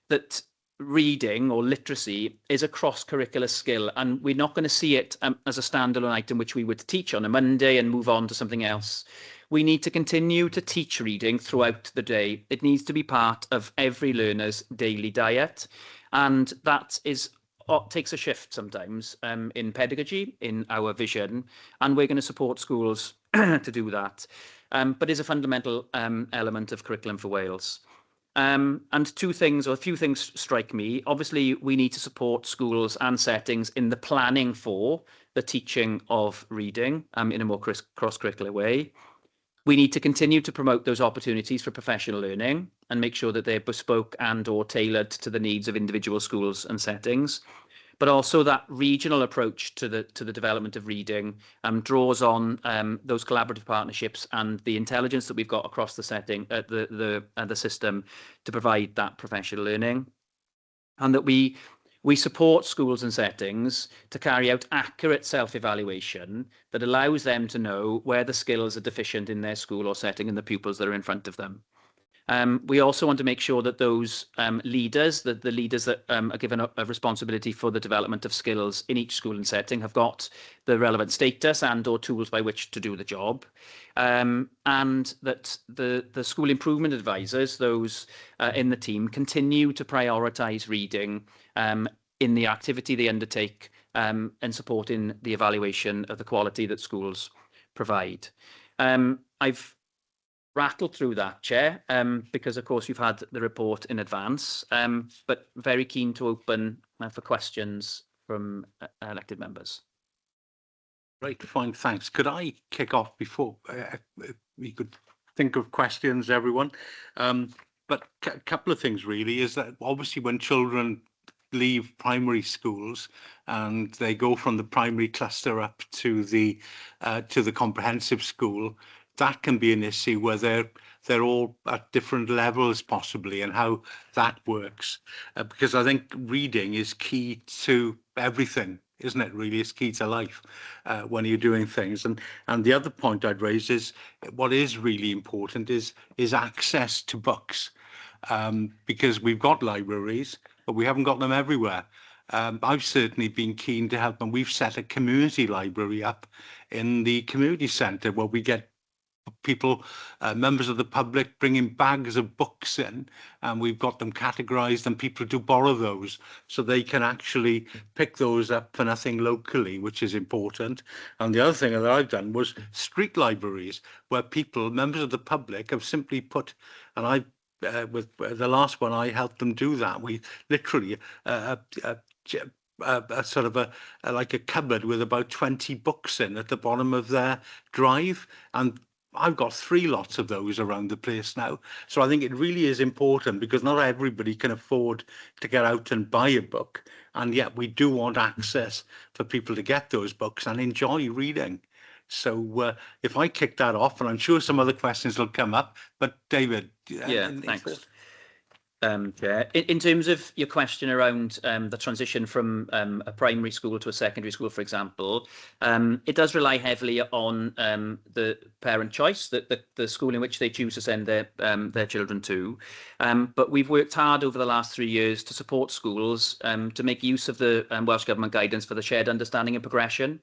that reading or literacy is a cross-curricular skill, and we're not going to see it as a standalone item which we would teach on a Monday and move on to something else. We need to continue to teach reading throughout the day. It needs to be part of every learner's daily diet, and that takes a shift sometimes in pedagogy, in our vision, and we're going to support schools to do that, but is a fundamental element of Curriculum for Wales. And a few things strike me. Obviously, we need to support schools and settings in the planning for the teaching of reading in a more cross-curricular way. We need to continue to promote those opportunities for professional learning and make sure that they're bespoke and or tailored to the needs of individual schools and settings. But also that regional approach to the development of reading draws on those collaborative partnerships and the intelligence that we've got across the setting, the system, to provide that professional learning, and that we support schools and settings to carry out accurate self-evaluation that allows them to know where the skills are deficient in their school or setting and the pupils that are in front of them. We also want to make sure that those leaders, the leaders that are given a responsibility for the development of skills in each school and setting, have got the relevant status and or tools by which to do the job. And that the school improvement advisors, those in the team, continue to prioritise reading in the activity they undertake and supporting the evaluation of the quality that schools provide. I've rattled through that, Chair, because of course you've had the report in advance, but very keen to open for questions from elected members. Right, fine, thanks. Could I kick off before we could think of questions, everyone? But a couple of things really is that obviously when children leave primary schools and they go from the primary cluster up to the comprehensive school, that can be an issue where they're all at different levels possibly, and how that works. Because I think reading is key to everything, isn't it? Really, it's key to life when you're doing things. And the other point I'd raise is what is really important is access to books, because we've got libraries, but we haven't got them everywhere. I've certainly been keen to help, and we've set a community library up in the community centre where we get people, members of the public, bringing bags of books in, and we've got them categorized, and people do borrow those, so they can actually pick those up for nothing locally, which is important. And the other thing that I've done was street libraries, where people, members of the public, have simply put, and I with the last one, I helped them do that. We literally sort of like a cupboard with about 20 books in at the bottom of their drive, and I've got 3 lots of those around the place now. So I think it really is important, because not everybody can afford to get out and buy a book, and yet we do want access for people to get those books and enjoy reading. So if I kick that off, and I'm sure some other questions will come up, but David. Yeah, thanks. Chair, in terms of your question around the transition from a primary school to a secondary school, for example, it does rely heavily on the parent choice, the school in which they choose to send their children to. But we've worked hard over the last 3 years to support schools to make use of the Welsh Government guidance for the shared understanding and progression.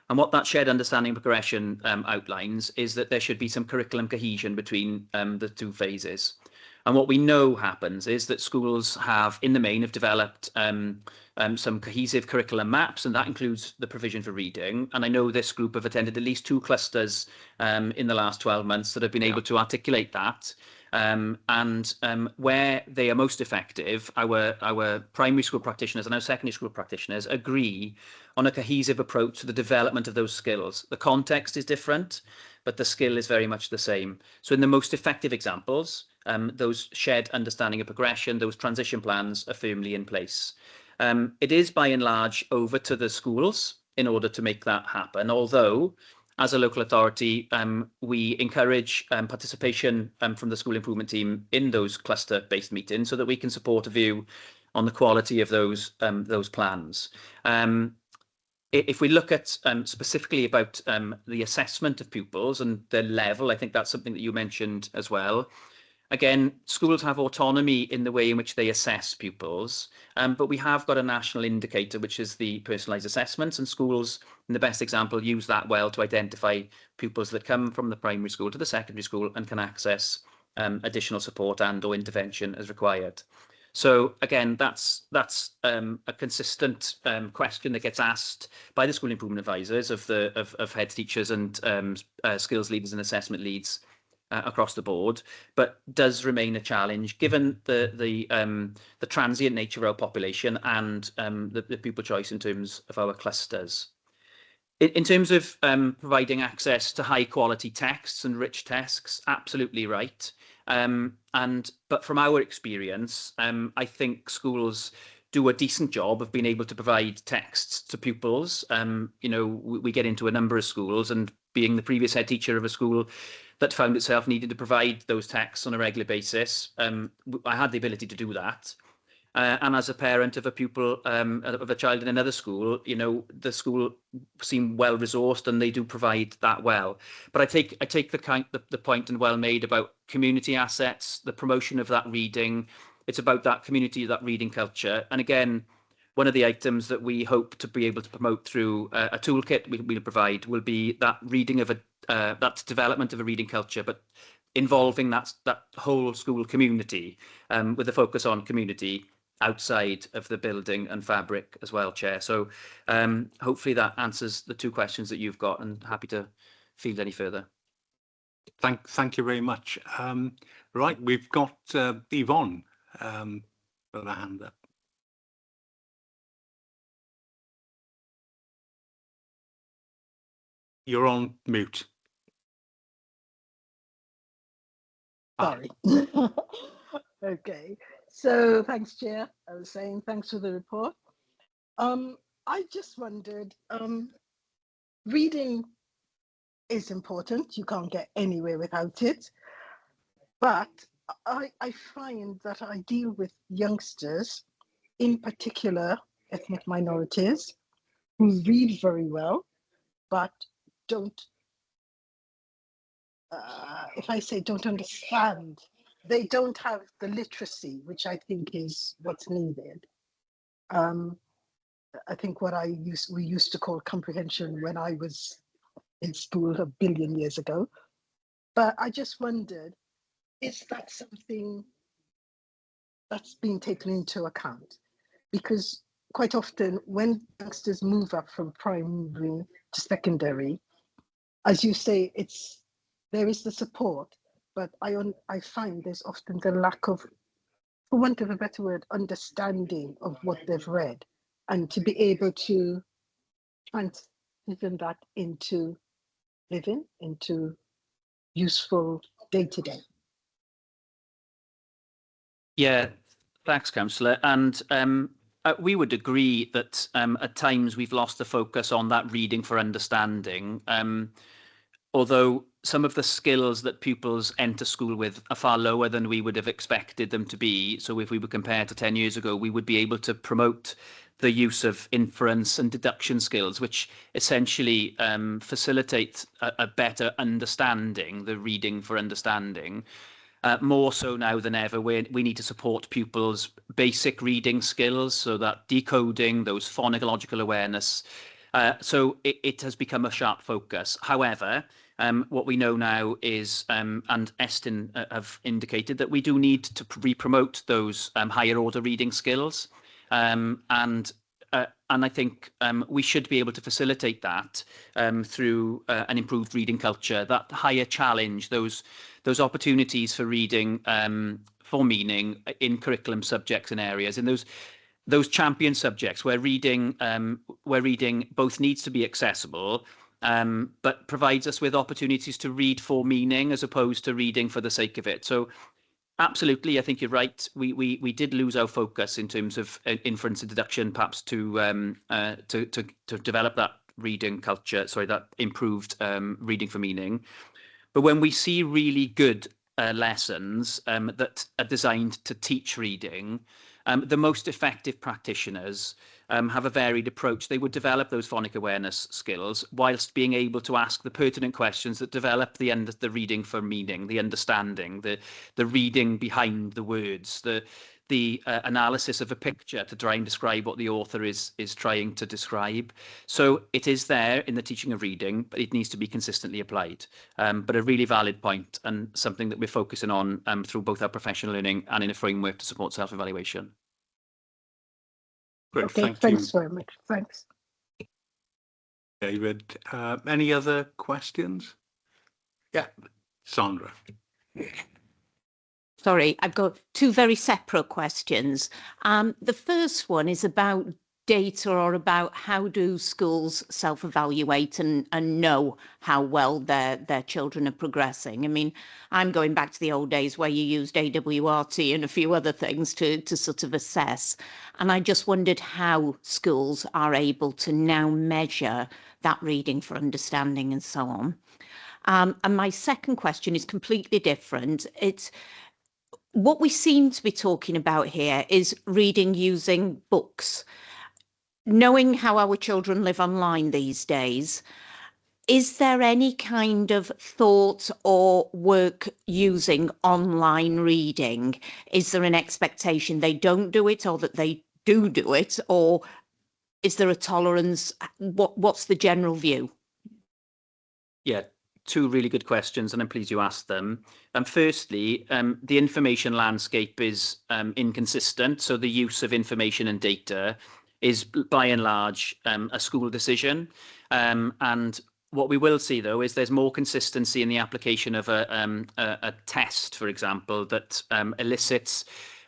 And what that shared understanding and progression outlines is that there should be some curriculum cohesion between the 2 phases. And what we know happens is that schools have, in the main, have developed some cohesive curriculum maps, and that includes the provision for reading. And I know this group have attended at least 2 clusters in the last 12 months that have been able to articulate that. And where they are most effective, our primary school practitioners and our secondary school practitioners agree on a cohesive approach to the development of those skills. The context is different, but the skill is very much the same. So in the most effective examples, those shared understanding of progression, those transition plans are firmly in place. It is by and large over to the schools in order to make that happen, although as a local authority, we encourage participation from the school improvement team in those cluster-based meetings so that we can support a view on the quality of those plans. If we look at specifically about the assessment of pupils and their level, I think that's something that you mentioned as well. Again, schools have autonomy in the way in which they assess pupils, but we have got a national indicator, which is the personalised assessments, and schools, in the best example, use that well to identify pupils that come from the primary school to the secondary school and can access additional support and or intervention as required. So again, that's a consistent question that gets asked by the school improvement advisors of head teachers and skills leaders and assessment leads across the board, but does remain a challenge given the transient nature of our population and the pupil choice in terms of our clusters. In terms of providing access to high quality texts and rich texts, absolutely right. But from our experience, I think schools do a decent job of being able to provide texts to pupils. You know, we get into a number of schools, and being the previous head teacher of a school that found itself needing to provide those texts on a regular basis, I had the ability to do that. And as a parent of a pupil, of a child in another school, you know, the school seem well resourced and they do provide that well. But I take the point and well made about community assets, the promotion of that reading. It's about that community, that reading culture. And again, one of the items that we hope to be able to promote through a toolkit we'll provide will be that reading of that development of a reading culture, but involving that whole school community, with a focus on community outside of the building and fabric as well, Chair. So hopefully that answers the two questions that you've got, and happy to field any further. Thank you very much. Right, we've got Yvonne with a hand up. You're on mute. Sorry. Okay. So thanks, Chair. I was saying thanks for the report. I just wondered, reading is important. You can't get anywhere without it. But I find that I deal with youngsters, in particular ethnic minorities, who read very well, but don't, if I say don't understand, they don't have the literacy, which I think is what's needed. I think what we used to call comprehension when I was in school a billion years ago. But I just wondered, is that something that's being taken into account? Because quite often when youngsters move up from primary to secondary, as you say, there is the support, but I find there's often the lack of, for want of a better word, understanding of what they've read, and to be able to transition that into living, into useful day-to-day. Yeah, thanks, Councillor. And we would agree that at times we've lost the focus on that reading for understanding. Although some of the skills that pupils enter school with are far lower than we would have expected them to be. So if we were compared to 10 years ago, we would be able to promote the use of inference and deduction skills, which essentially facilitate a better understanding, the reading for understanding. More so now than ever, we need to support pupils' basic reading skills, so that decoding, those phonological awareness. So it has become a sharp focus. However, what we know now is, and Estin have indicated, that we do need to re-promote those higher order reading skills. And I think we should be able to facilitate that through an improved reading culture, that higher challenge, those opportunities for reading for meaning in curriculum subjects and areas, and those champion subjects where reading both needs to be accessible, but provides us with opportunities to read for meaning as opposed to reading for the sake of it. So absolutely, I think you're right. We did lose our focus in terms of inference and deduction, perhaps to develop that reading culture. Sorry, that improved reading for meaning. But when we see really good lessons that are designed to teach reading, the most effective practitioners have a varied approach. They would develop those phonic awareness skills whilst being able to ask the pertinent questions that develop the reading for meaning, the understanding, the reading behind the words, the analysis of a picture to try and describe what the author is trying to describe. So it is there in the teaching of reading, but it needs to be consistently applied. But a really valid point, and something that we're focusing on through both our professional learning and in a framework to support self-evaluation. Great, Okay, thanks very much. Thanks. David. Any other questions? Yeah, Sandra. Sorry, I've got two very separate questions. The first one is about data, or about how do schools self-evaluate and know how well their children are progressing. I mean, I'm going back to the old days where you used AWRT and a few other things to sort of assess. And I just wondered how schools are able to now measure that reading for understanding and so on. And my second question is completely different. It's what we seem to be talking about here is reading using books. Knowing how our children live online these days, is there any kind of thought or work using online reading? Is there an expectation they don't do it, or that they do it, or is there a tolerance? What's the general view? Yeah, two really good questions, and I'm pleased you asked them. Firstly, the information landscape is inconsistent, so the use of information and data is by and large a school decision. And what we will see, though, is there's more consistency in the application of a test, for example, that elicits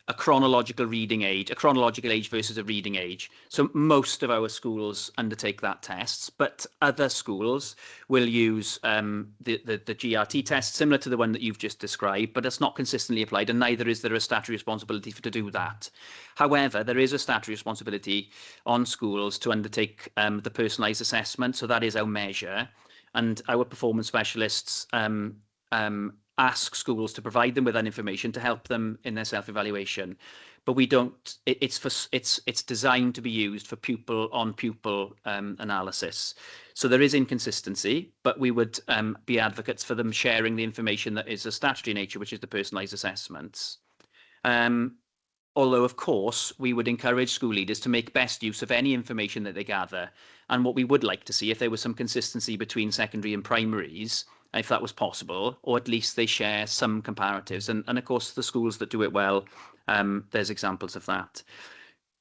a chronological reading age, a chronological age versus a reading age. So most of our schools undertake that tests, but other schools will use the GRT test, similar to the one that you've just described, but it's not consistently applied, and neither is there a statutory responsibility to do that. However, there is a statutory responsibility on schools to undertake the personalised assessment, so that is our measure, and our performance specialists ask schools to provide them with that information to help them in their self-evaluation. But we don't. It's designed to be used for pupil-on-pupil analysis. So there is inconsistency, but we would be advocates for them sharing the information that is a statutory nature, which is the personalised assessments. Although, of course, we would encourage school leaders to make best use of any information that they gather. And what we would like to see, if there was some consistency between secondary and primaries, if that was possible, or at least they share some comparatives. And of course, the schools that do it well, there's examples of that.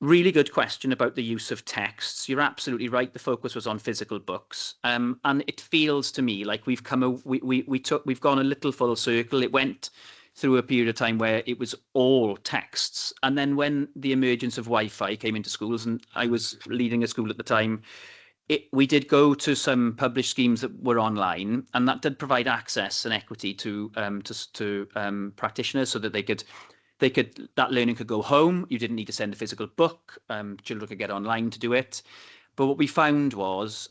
Really good question about the use of texts. You're absolutely right. The focus was on physical books, and it feels to me like we've gone a little full circle. It went through a period of time where it was all texts, and then when the emergence of Wi-Fi came into schools, and I was leading a school at the time, we did go to some published schemes that were online, and that did provide access and equity to practitioners, so that that learning could go home. You didn't need to send a physical book. Children could get online to do it. But what we found was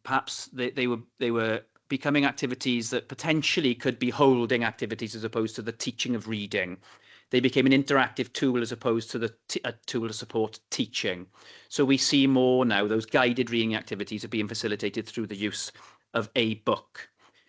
perhaps they were becoming activities that potentially could be holding activities as opposed to the teaching of reading. They became an interactive tool as opposed to a tool to support teaching. So we see more now, those guided reading activities are being facilitated through the use of a book.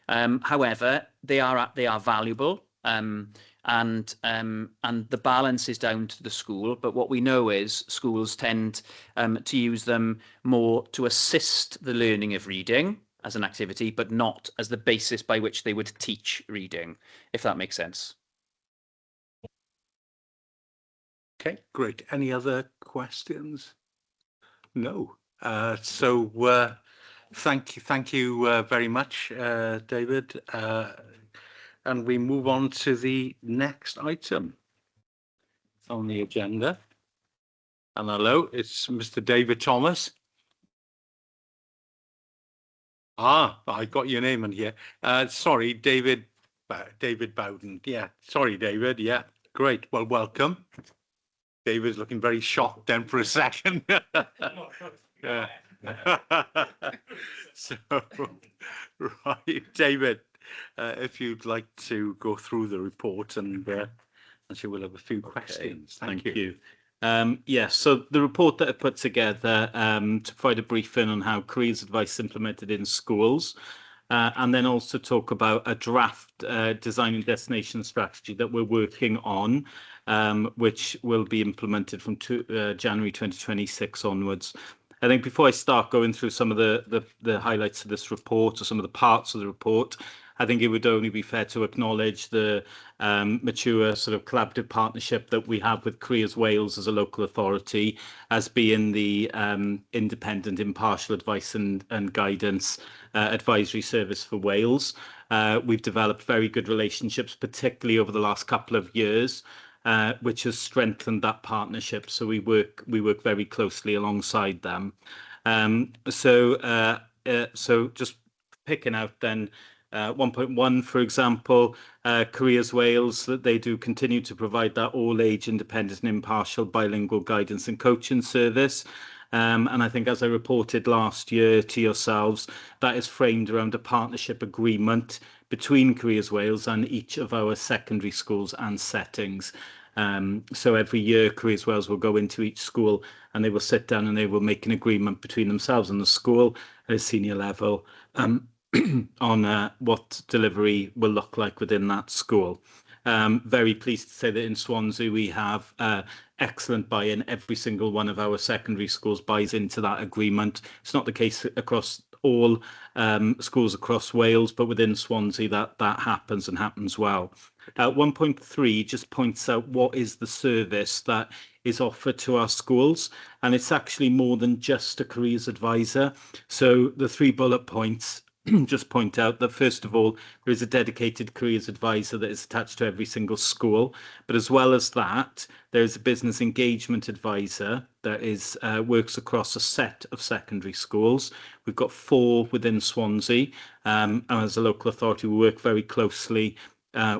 However, they are valuable, and the balance is down to the school. But what we know is schools tend to use them more to assist the learning of reading as an activity, but not as the basis by which they would teach reading, if that makes sense. Okay, great. Any other questions? No. So thank you very much, David. And we move on to the next item on the agenda. And hello, it's Mr. David Thomas. I got your name in here. Sorry, David Bowden. Yeah, sorry, David. Yeah, great. Well, welcome. David's looking very shocked then for a second. Yeah. So, right, David, if you'd like to go through the report, and she will have a few questions. Thank you. Yes, so the report that I put together to provide a briefing on how careers advice is implemented in schools, and then also talk about a draft design and destination strategy that we're working on, which will be implemented from January 2026 onwards. I think before I start going through some of the highlights of this report, or some of the parts of the report, I think it would only be fair to acknowledge the mature sort of collaborative partnership that we have with Careers Wales as a local authority, as being the independent, impartial advice and guidance advisory service for Wales. we've developed very good relationships, particularly over the last couple of years, which has strengthened that partnership. So we work very closely alongside them. So just picking out then 1.1, for example, Careers Wales, that they do continue to provide that all-age independent and impartial bilingual guidance and coaching service. And I think, as I reported last year to yourselves, that is framed around a partnership agreement between Careers Wales and each of our secondary schools and settings. So every year, Careers Wales will go into each school and they will sit down and they will make an agreement between themselves and the school at a senior level on what delivery will look like within that school. Very pleased to say that in Swansea we have excellent buy-in. Every single one of our secondary schools buys into that agreement. It's not the case across all schools across Wales, but within Swansea that happens and happens well. 1.3 just points out what is the service that is offered to our schools, and it's actually more than just a careers advisor. So the 3 bullet points just point out that, first of all, there is a dedicated careers advisor that is attached to every single school. But as well as that, there is a business engagement advisor that is works across a set of secondary schools. We've got 4 within Swansea. And as a local authority, we work very closely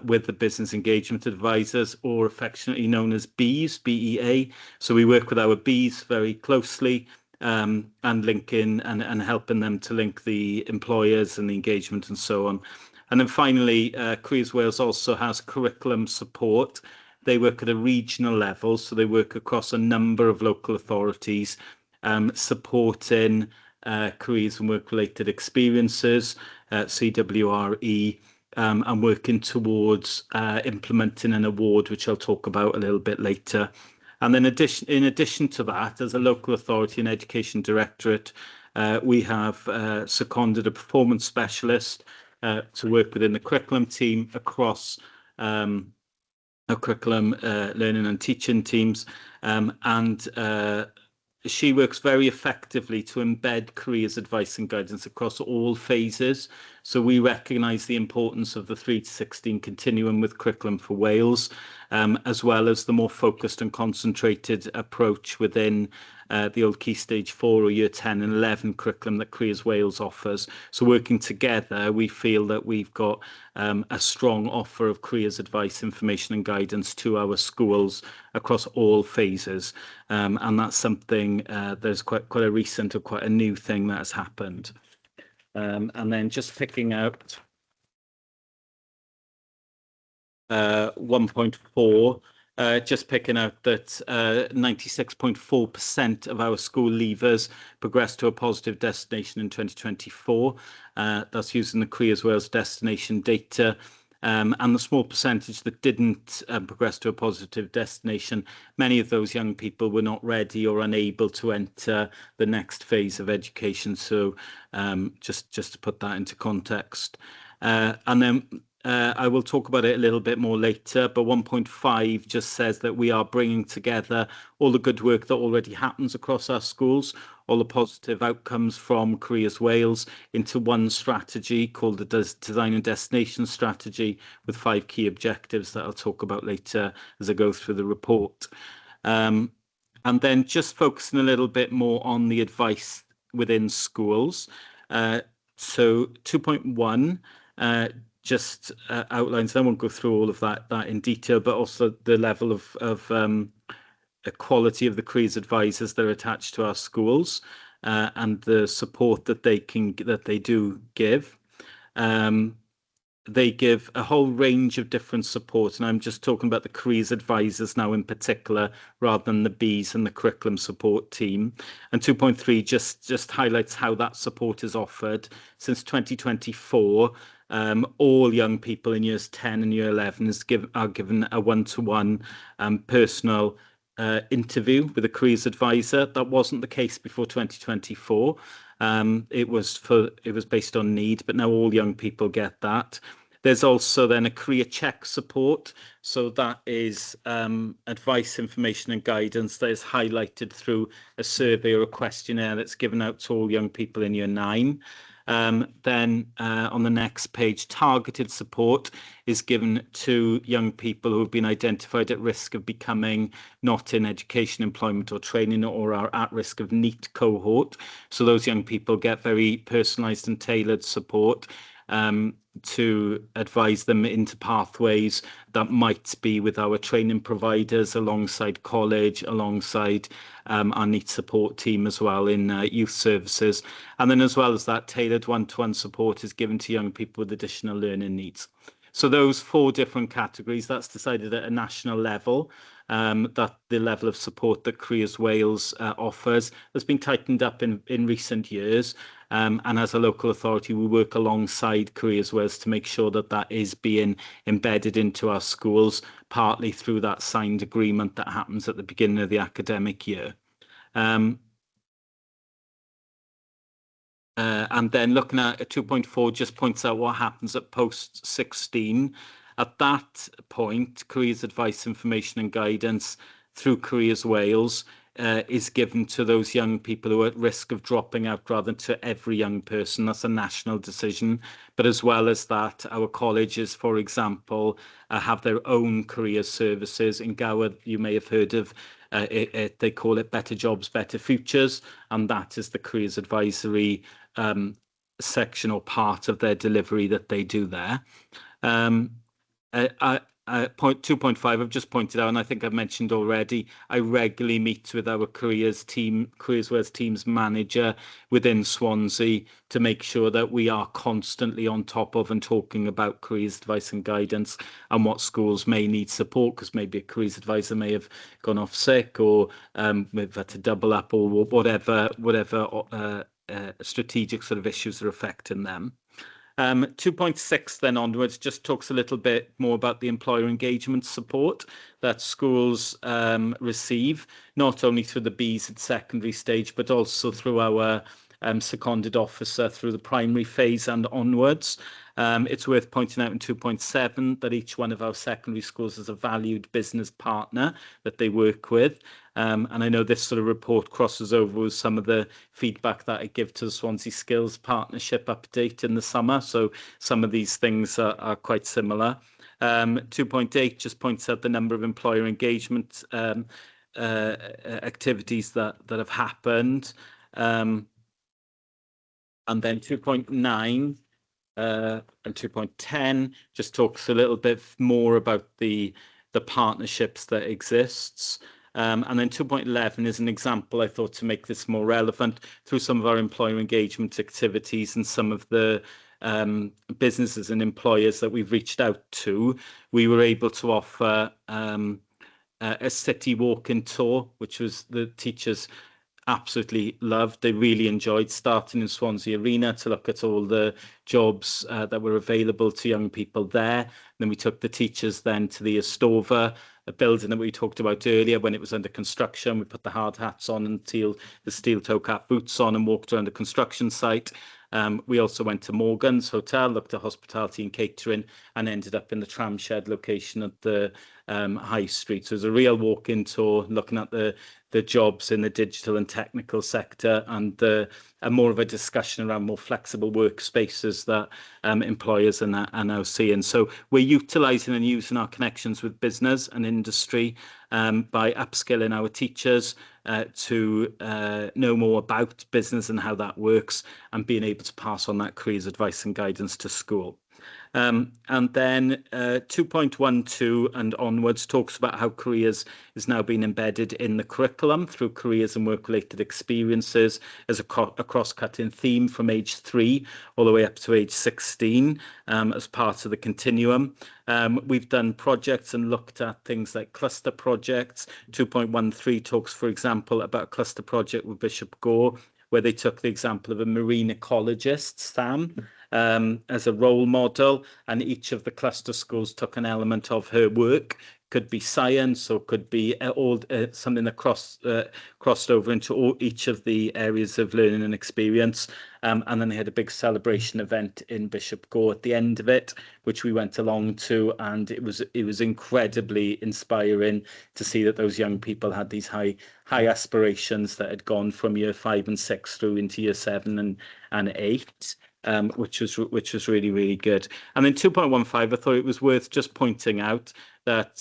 with the business engagement advisors, or affectionately known as BEAs, BEA. So we work with our BEAs very closely, and linking and helping them to link the employers and the engagement and so on. And then finally, Careers Wales also has curriculum support. They work at a regional level, so they work across a number of local authorities, supporting careers and work-related experiences, CWRE, and working towards implementing an award, which I'll talk about a little bit later. And then in addition to that, as a local authority and education directorate, we have seconded a performance specialist to work within the curriculum team across our curriculum learning and teaching teams. And she works very effectively to embed careers advice and guidance across all phases. So we recognise the importance of the 3 to 16 continuum with Curriculum for Wales, as well as the more focused and concentrated approach within the old Key Stage 4 or Year 10 and 11 curriculum that Careers Wales offers. So working together, we feel that we've got a strong offer of careers advice, information and guidance to our schools across all phases. And that's something, there's quite a recent or quite a new thing that has happened. And then just picking out 1.4, just picking out that 96.4% of our school leavers progressed to a positive destination in 2024. That's using the Careers Wales destination data. And the small percentage that didn't progress to a positive destination, many of those young people were not ready or unable to enter the next phase of education. So just to put that into context. And then I will talk about it a little bit more later, but 1.5 just says that we are bringing together all the good work that already happens across our schools, all the positive outcomes from Careers Wales, into one strategy called the Design and Destination Strategy, with 5 key objectives that I'll talk about later as I go through the report. And then just focusing a little bit more on the advice within schools. So 2.1 just outlines, I won't go through all of that in detail, but also the level of quality of the careers advisors that are attached to our schools, and the support that they do give. They give a whole range of different support, and I'm just talking about the careers advisors now in particular, rather than the Bs and the curriculum support team. And 2.3 just highlights how that support is offered. Since 2024, all young people in years 10 and year 11 are given a one-to-one personal interview with a careers advisor. That wasn't the case before 2024. It was based on need, but now all young people get that. There's also then a career check support. So that is advice, information and guidance that is highlighted through a survey or a questionnaire that's given out to all young people in year 9. Then on the next page, targeted support is given to young people who have been identified at risk of becoming not in education, employment or training, or are at risk of NEET cohort. So those young people get very personalised and tailored support to advise them into pathways that might be with our training providers, alongside college, alongside our NEET support team as well in youth services. And then as well as that, tailored one-to-one support is given to young people with additional learning needs. So those 4 different categories, that's decided at a national level, that the level of support that Careers Wales offers has been tightened up in recent years. And as a local authority, we work alongside Careers Wales to make sure that that is being embedded into our schools, partly through that signed agreement that happens at the beginning of the academic year. And then looking at 2.4 just points out what happens at post 16. At that point, careers advice, information and guidance through Careers Wales is given to those young people who are at risk of dropping out, rather than to every young person. That's a national decision. But as well as that, our colleges, for example, have their own career services. In Gower, you may have heard of they call it Better Jobs, Better Futures, and that is the careers advisory section or part of their delivery that they do there. Point 2.5, I've just pointed out, and I think I've mentioned already, I regularly meet with our Careers Wales team's manager within Swansea to make sure that we are constantly on top of and talking about careers advice and guidance and what schools may need support, because maybe a careers advisor may have gone off sick, or we've had to double up, or whatever strategic sort of issues are affecting them. 2.6 then onwards just talks a little bit more about the employer engagement support that schools receive, not only through the Bs at secondary stage, but also through our seconded officer through the primary phase and onwards. It's worth pointing out in 2.7 that each one of our secondary schools is a valued business partner that they work with. And I know this sort of report crosses over with some of the feedback that I give to the Swansea Skills Partnership update in the summer. So some of these things are quite similar. 2.8 just points out the number of employer engagement activities that have happened. And then 2.9 and 2.10 just talks a little bit more about the partnerships that exists. And then 2.11 is an example, I thought, to make this more relevant through some of our employer engagement activities and some of the businesses and employers that we've reached out to. We were able to offer a city walk-in tour, which was the teachers absolutely loved. They really enjoyed starting in Swansea Arena to look at all the jobs that were available to young people there. Then we took the teachers then to the Estova, a building that we talked about earlier when it was under construction. We put the hard hats on and the steel toe cap boots on and walked around the construction site. We also went to Morgan's Hotel, looked at hospitality and catering, and ended up in the tram shed location at the High Street. So it was a real walk-in tour, looking at the jobs in the digital and technical sector, and more of a discussion around more flexible workspaces that employers are now seeing. So we're utilising and using our connections with business and industry by upskilling our teachers to know more about business and how that works, and being able to pass on that careers advice and guidance to school. And then 2.12 and onwards talks about how careers is now being embedded in the curriculum through careers and work-related experiences as a cross-cutting theme from age 3 all the way up to age 16 as part of the continuum. We've done projects and looked at things like cluster projects. 2.13 talks, for example, about a cluster project with Bishop Gore, where they took the example of a marine ecologist, Sam, as a role model, and each of the cluster schools took an element of her work. Could be science, or could be something that crossed over into each of the areas of learning and experience. And then they had a big celebration event in Bishop Gore at the end of it, which we went along to, and it was incredibly inspiring to see that those young people had these high aspirations that had gone from year 5 and 6 through into year 7 and 8. which was really, really good. And then 2.15, I thought it was worth just pointing out that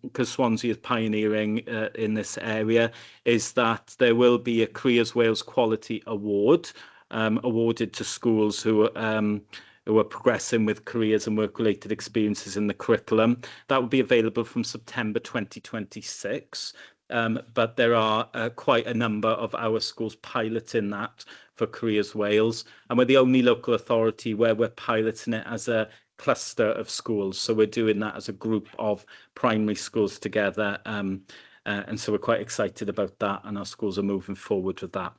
because Swansea is pioneering in this area, is that there will be a Careers Wales Quality Award awarded to schools who are progressing with careers and work-related experiences in the curriculum. That will be available from September 2026. But there are quite a number of our schools piloting that for Careers Wales, and we're the only local authority where we're piloting it as a cluster of schools. So we're doing that as a group of primary schools together, and so we're quite excited about that, and our schools are moving forward with that.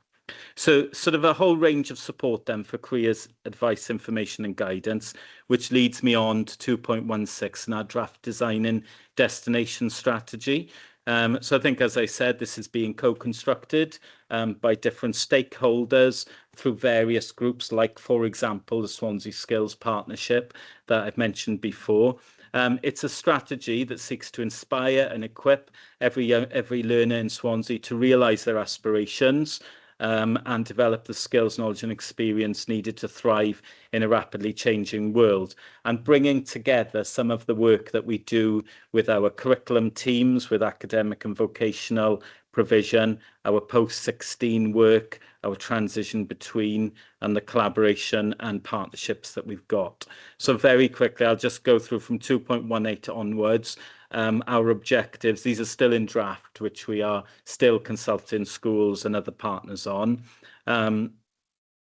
So sort of a whole range of support then for careers advice, information and guidance, which leads me on to 2.16 and our draft designing destination strategy. So I think, as I said, this is being co-constructed by different stakeholders through various groups, like, for example, the Swansea Skills Partnership that I've mentioned before. It's a strategy that seeks to inspire and equip every learner in Swansea to realise their aspirations, and develop the skills, knowledge and experience needed to thrive in a rapidly changing world, and bringing together some of the work that we do with our curriculum teams, with academic and vocational provision, our post-16 work, our transition between, and the collaboration and partnerships that we've got. So very quickly, I'll just go through from 2.18 onwards. Our objectives, these are still in draft, which we are still consulting schools and other partners on. But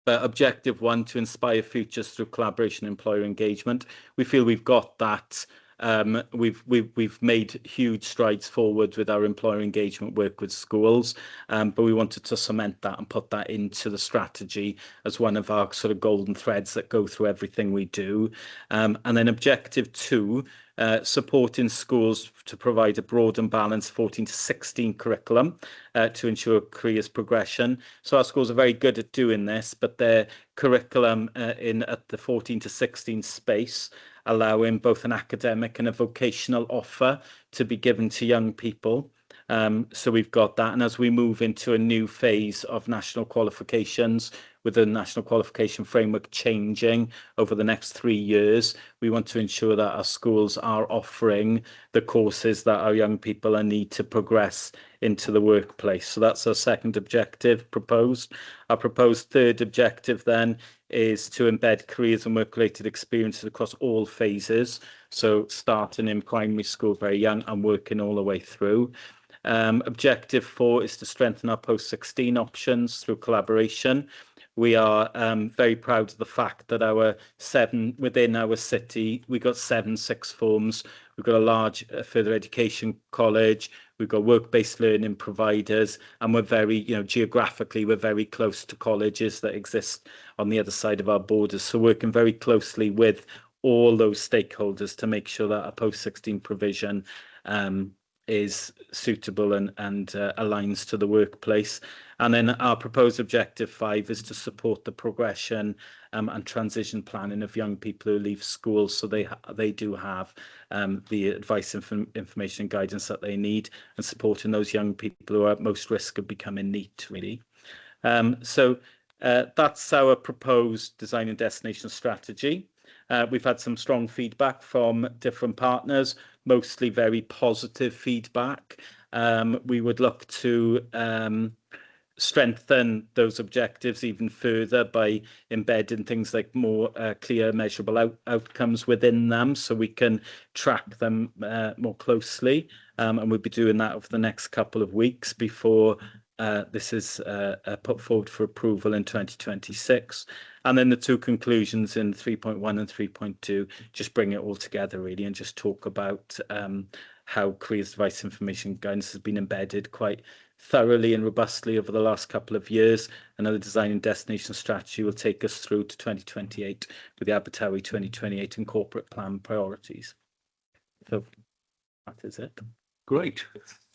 objective 1, to inspire futures through collaboration and employer engagement. We feel we've got that. We've made huge strides forward with our employer engagement work with schools, but we wanted to cement that and put that into the strategy as one of our sort of golden threads that go through everything we do. And then objective 2, supporting schools to provide a broad and balanced 14 to 16 curriculum to ensure careers progression. So our schools are very good at doing this, but their curriculum at the 14 to 16 space, allowing both an academic and a vocational offer to be given to young people. So we've got that. And as we move into a new phase of national qualifications, with the national qualification framework changing over the next 3 years, we want to ensure that our schools are offering the courses that our young people need to progress into the workplace. So that's our second objective proposed. Our proposed third objective then is to embed careers and work-related experiences across all phases. So starting in primary school very young and working all the way through. Objective 4 is to strengthen our post-16 options through collaboration. We are very proud of the fact that within our city, we've got 7 sixth forms. We've got a large further education college. We've got work-based learning providers, and we're very, geographically, we're very close to colleges that exist on the other side of our borders. So working very closely with all those stakeholders to make sure that our post-16 provision is suitable and aligns to the workplace. And then our proposed objective 5 is to support the progression and transition planning of young people who leave school, so they do have the advice, information and guidance that they need, and supporting those young people who are at most risk of becoming NEET, really. So that's our proposed design and destination strategy. We've had some strong feedback from different partners, mostly very positive feedback. We would look to strengthen those objectives even further by embedding things like more clear, measurable outcomes within them, so we can track them more closely. And we'll be doing that over the next couple of weeks before this is put forward for approval in 2026. And then the 2 conclusions in 3.1 and 3.2 just bring it all together, really, and just talk about how careers advice, information, guidance has been embedded quite thoroughly and robustly over the last couple of years. And the design and destination strategy will take us through to 2028 with the Abertawe 2028 and corporate plan priorities. So that is it. Great.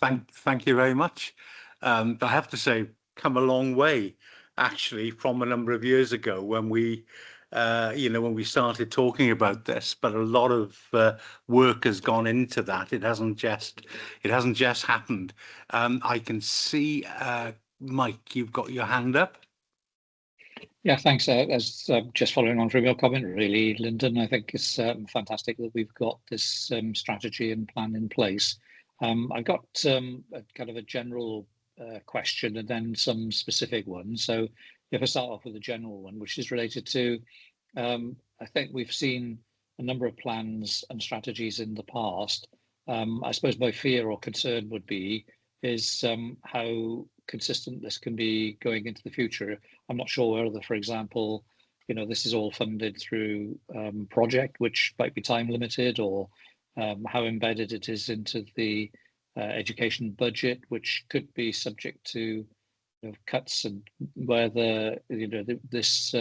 Thank you very much. I have to say, come a long way, actually, from a number of years ago when we started talking about this. But a lot of work has gone into that. It hasn't just happened. I can see, Mike, you've got your hand up. Yeah, thanks. As just following on from your comment, really, Lyndon, I think it's fantastic that we've got this strategy and plan in place. I've got a kind of a general question and then some specific ones. So if I start off with the general one, which is related to, I think we've seen a number of plans and strategies in the past. I suppose my fear or concern would be is how consistent this can be going into the future. I'm not sure whether, for example, this is all funded through project, which might be time limited, or how embedded it is into the education budget, which could be subject to cuts, and whether this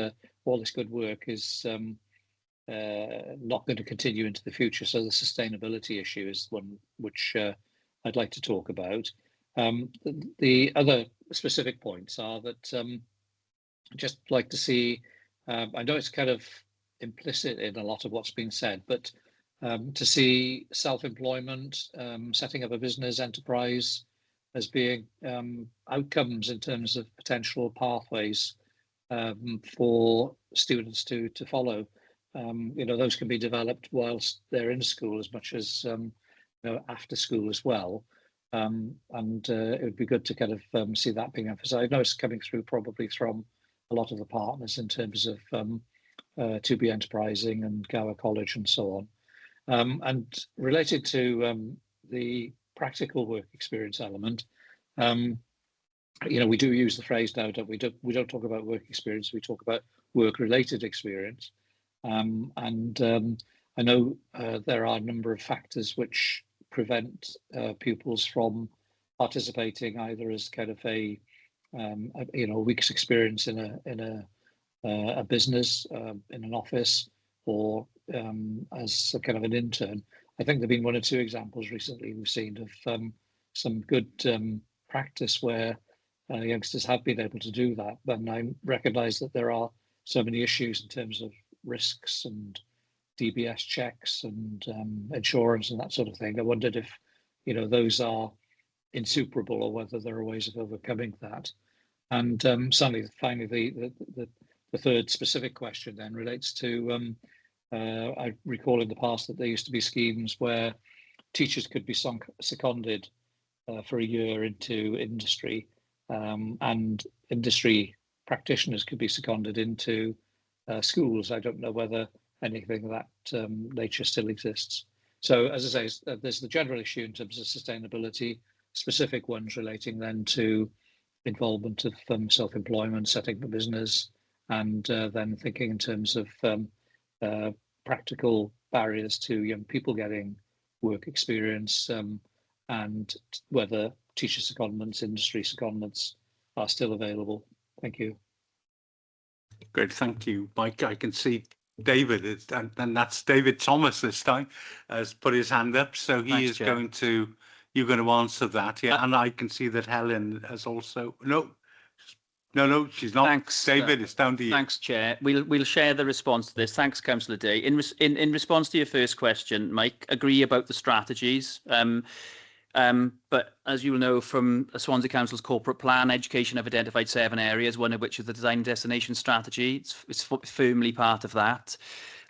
all this good work is not going to continue into the future. So the sustainability issue is one which I'd like to talk about. The other specific points are that I'd just like to see, I know it's kind of implicit in a lot of what's been said, but to see self-employment, setting up a business enterprise as being outcomes in terms of potential pathways for students to follow. Those can be developed whilst they're in school as much as after school as well. And it would be good to kind of see that being emphasized. I know it's coming through probably from a lot of the partners in terms of 2B Enterprising and Gower College and so on. And related to the practical work experience element, we do use the phrase now that we don't talk about work experience, we talk about work-related experience. And I know there are a number of factors which prevent pupils from participating either as kind of a week's experience in a business, in an office, or as a kind of an intern. I think there've been one or two examples recently we've seen of some good practice where youngsters have been able to do that. But I recognise that there are so many issues in terms of risks and DBS checks and insurance and that sort of thing. I wondered if those are insuperable or whether there are ways of overcoming that. And finally, the third specific question then relates to I recall in the past that there used to be schemes where teachers could be seconded for a year into industry, and industry practitioners could be seconded into schools. I don't know whether anything of that nature still exists. So as I say, there's the general issue in terms of sustainability, specific ones relating then to involvement of self-employment, setting up a business, and then thinking in terms of practical barriers to young people getting work experience, and whether teacher secondments, industry secondments are still available. Thank you. Great, thank you, Mike. I can see David, and that's David Thomas this time, has put his hand up. So he Thanks, is Chair. you're going to answer that. Yeah, and I can see that Helen has also, no, she's not. Thanks, David, it's down to you. Thanks, Chair. We'll share the response to this. Thanks, Councillor Day. In response to your first question, Mike, agree about the strategies. But as you'll know from Swansea Council's corporate plan, education have identified 7 areas, one of which is the design and destination strategy. It's firmly part of that.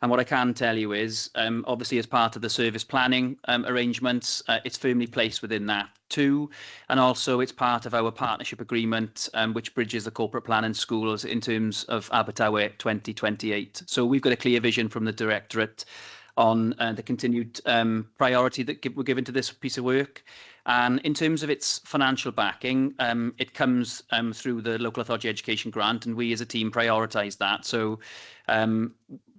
And what I can tell you is, obviously, as part of the service planning arrangements, it's firmly placed within that too. And also, it's part of our partnership agreement, which bridges the corporate plan and schools in terms of Abertawe 2028. So we've got a clear vision from the Directorate on the continued priority that we're given to this piece of work. And in terms of its financial backing, it comes through the local authority education grant, and we as a team prioritise that. So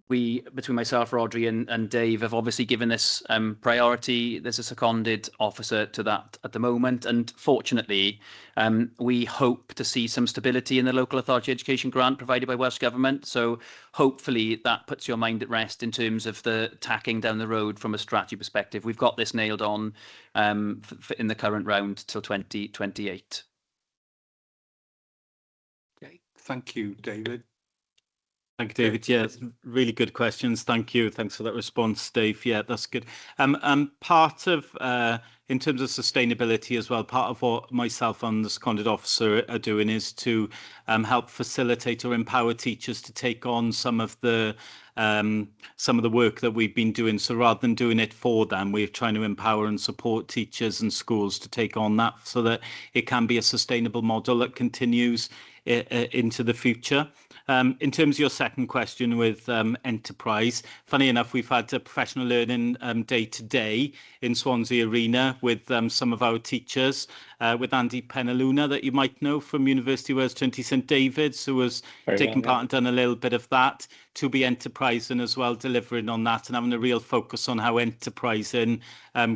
we, between myself, Rodri and Dave, have obviously given this priority. There's a seconded officer to that at the moment. And fortunately, we hope to see some stability in the local authority education grant provided by Welsh Government. So hopefully that puts your mind at rest in terms of the tacking down the road from a strategy perspective. We've got this nailed on in the current round till 2028. Okay, thank you, David. Thank you, David. Yeah, really good questions. Thank you. Thanks for that response, Dave. Yeah, that's good. Part of, in terms of sustainability as well, part of what myself and the seconded officer are doing is to help facilitate or empower teachers to take on some of the work that we've been doing. So rather than doing it for them, we're trying to empower and support teachers and schools to take on that so that it can be a sustainable model that continues into the future. In terms of your second question with enterprise, funny enough, we've had a professional learning day today in Swansea Arena with some of our teachers, with Andy Penaluna, that you might know from University of Wales Trinity St David's, who was taking part and done a little bit of that, to be enterprising as well, delivering on that and having a real focus on how enterprising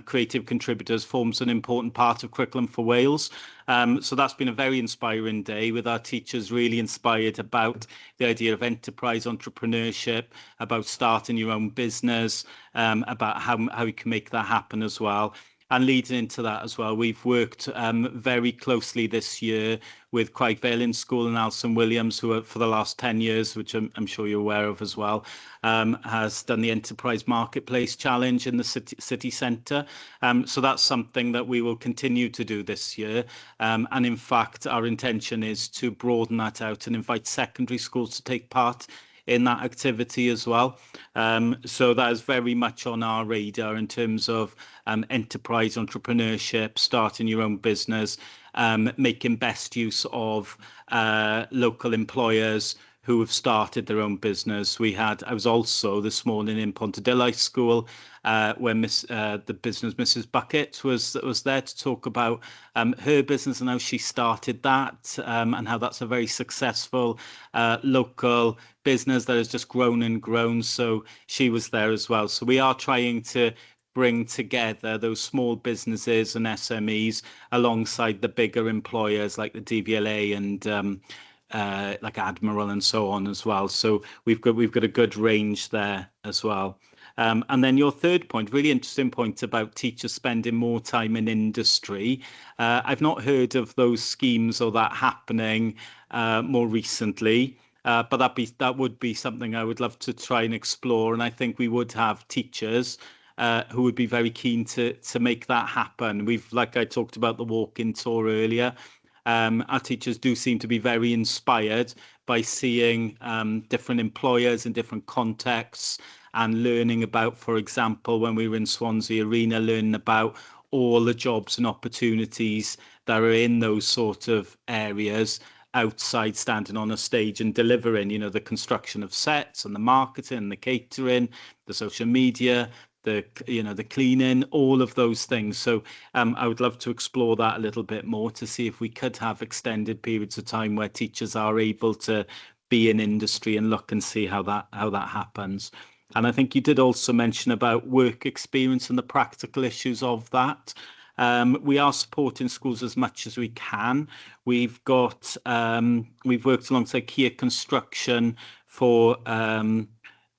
creative contributors forms an important part of curriculum for Wales. So that's been a very inspiring day with our teachers really inspired about the idea of enterprise entrepreneurship, about starting your own business, about how you can make that happen as well. And leading into that as well, we've worked very closely this year with Craig Vale School and Alison Williams, who are, for the last 10 years, which I'm sure you're aware of as well, has done the Enterprise Marketplace Challenge in the city centre. So that's something that we will continue to do this year. And in fact, our intention is to broaden that out and invite secondary schools to take part in that activity as well. So that is very much on our radar in terms of enterprise entrepreneurship, starting your own business, making best use of local employers who have started their own business. I was also this morning in Pontedilla School where the business Mrs. Bucket was there to talk about her business and how she started that, and how that's a very successful local business that has just grown and grown. So she was there as well. So we are trying to bring together those small businesses and SMEs alongside the bigger employers like the DVLA and like Admiral and so on as well. So we've got a good range there as well. And then your third point, really interesting point about teachers spending more time in industry. I've not heard of those schemes or that happening more recently. But that would be something I would love to try and explore. And I think we would have teachers who would be very keen to make that happen. Like I talked about the walk-in tour earlier, our teachers do seem to be very inspired by seeing different employers in different contexts and learning about, for example, when we were in Swansea Arena, learning about all the jobs and opportunities that are in those sort of areas outside standing on a stage and delivering, the construction of sets and the marketing, the catering, the social media, the cleaning, all of those things. So I would love to explore that a little bit more to see if we could have extended periods of time where teachers are able to be in industry and look and see how that happens. And I think you did also mention about work experience and the practical issues of that. We are supporting schools as much as we can. We've worked alongside Kia Construction for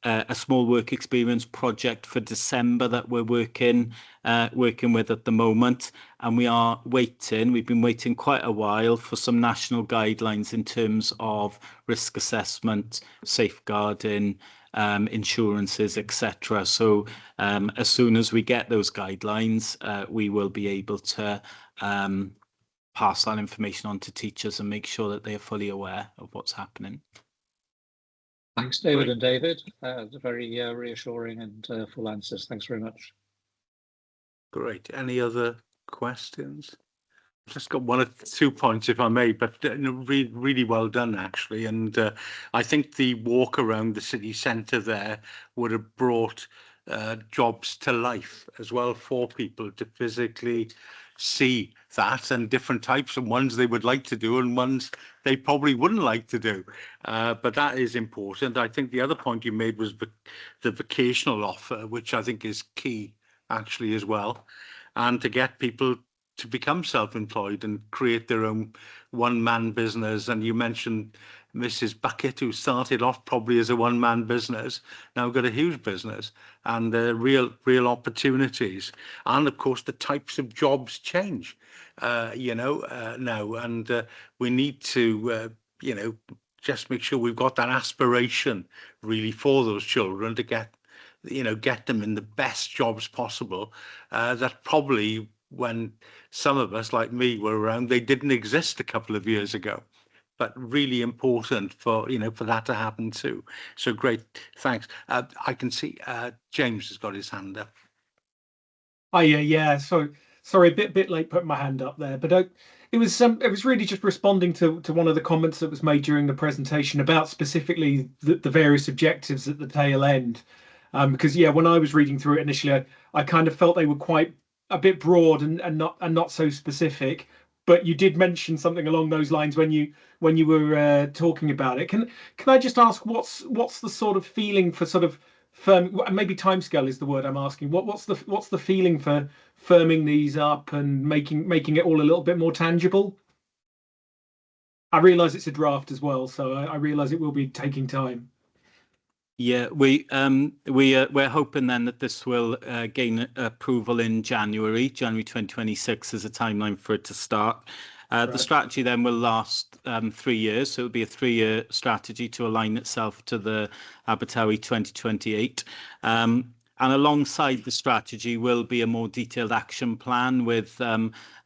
a small work experience project for December that we're working with at the moment, and we've been waiting quite a while for some national guidelines in terms of risk assessment, safeguarding, insurances, etc. So as soon as we get those guidelines, we will be able to pass that information on to teachers and make sure that they are fully aware of what's happening. Thanks, David and David. Very reassuring and full answers. Thanks very much. Great. Any other questions? I've just got 1 or 2 points, if I may, but really well done, actually. And I think the walk around the city centre there would have brought jobs to life as well for people to physically see that, and different types, and ones they would like to do and ones they probably wouldn't like to do. But that is important. I think the other point you made was the vocational offer, which I think is key actually as well, and to get people to become self-employed and create their own one-man business. And you mentioned Mrs. Bucket, who started off probably as a one-man business, now got a huge business, and real opportunities. And of course, the types of jobs change, now, and we need to, just make sure we've got that aspiration really for those children to get them in the best jobs possible. That probably when some of us, like me, were around, they didn't exist a couple of years ago. But really important for for that to happen too. So great, thanks. I can see James has got his hand up. Oh yeah. So sorry, a bit late putting my hand up there, but it was really just responding to one of the comments that was made during the presentation about specifically the various objectives at the tail end. Because yeah, when I was reading through it initially, I kind of felt they were quite a bit broad and not so specific. But you did mention something along those lines when you were talking about it. Can I just ask what's the sort of feeling for sort of firm, maybe timescale is the word I'm asking. What's the feeling for firming these up and making it all a little bit more tangible? I realise it's a draft as well, so I realise it will be taking time. Yeah, we're hoping then that this will gain approval in January 2026 as a timeline for it to start. The strategy then will last 3 years, so it'll be a 3-year strategy to align itself to the Abertawe 2028. And alongside the strategy will be a more detailed action plan with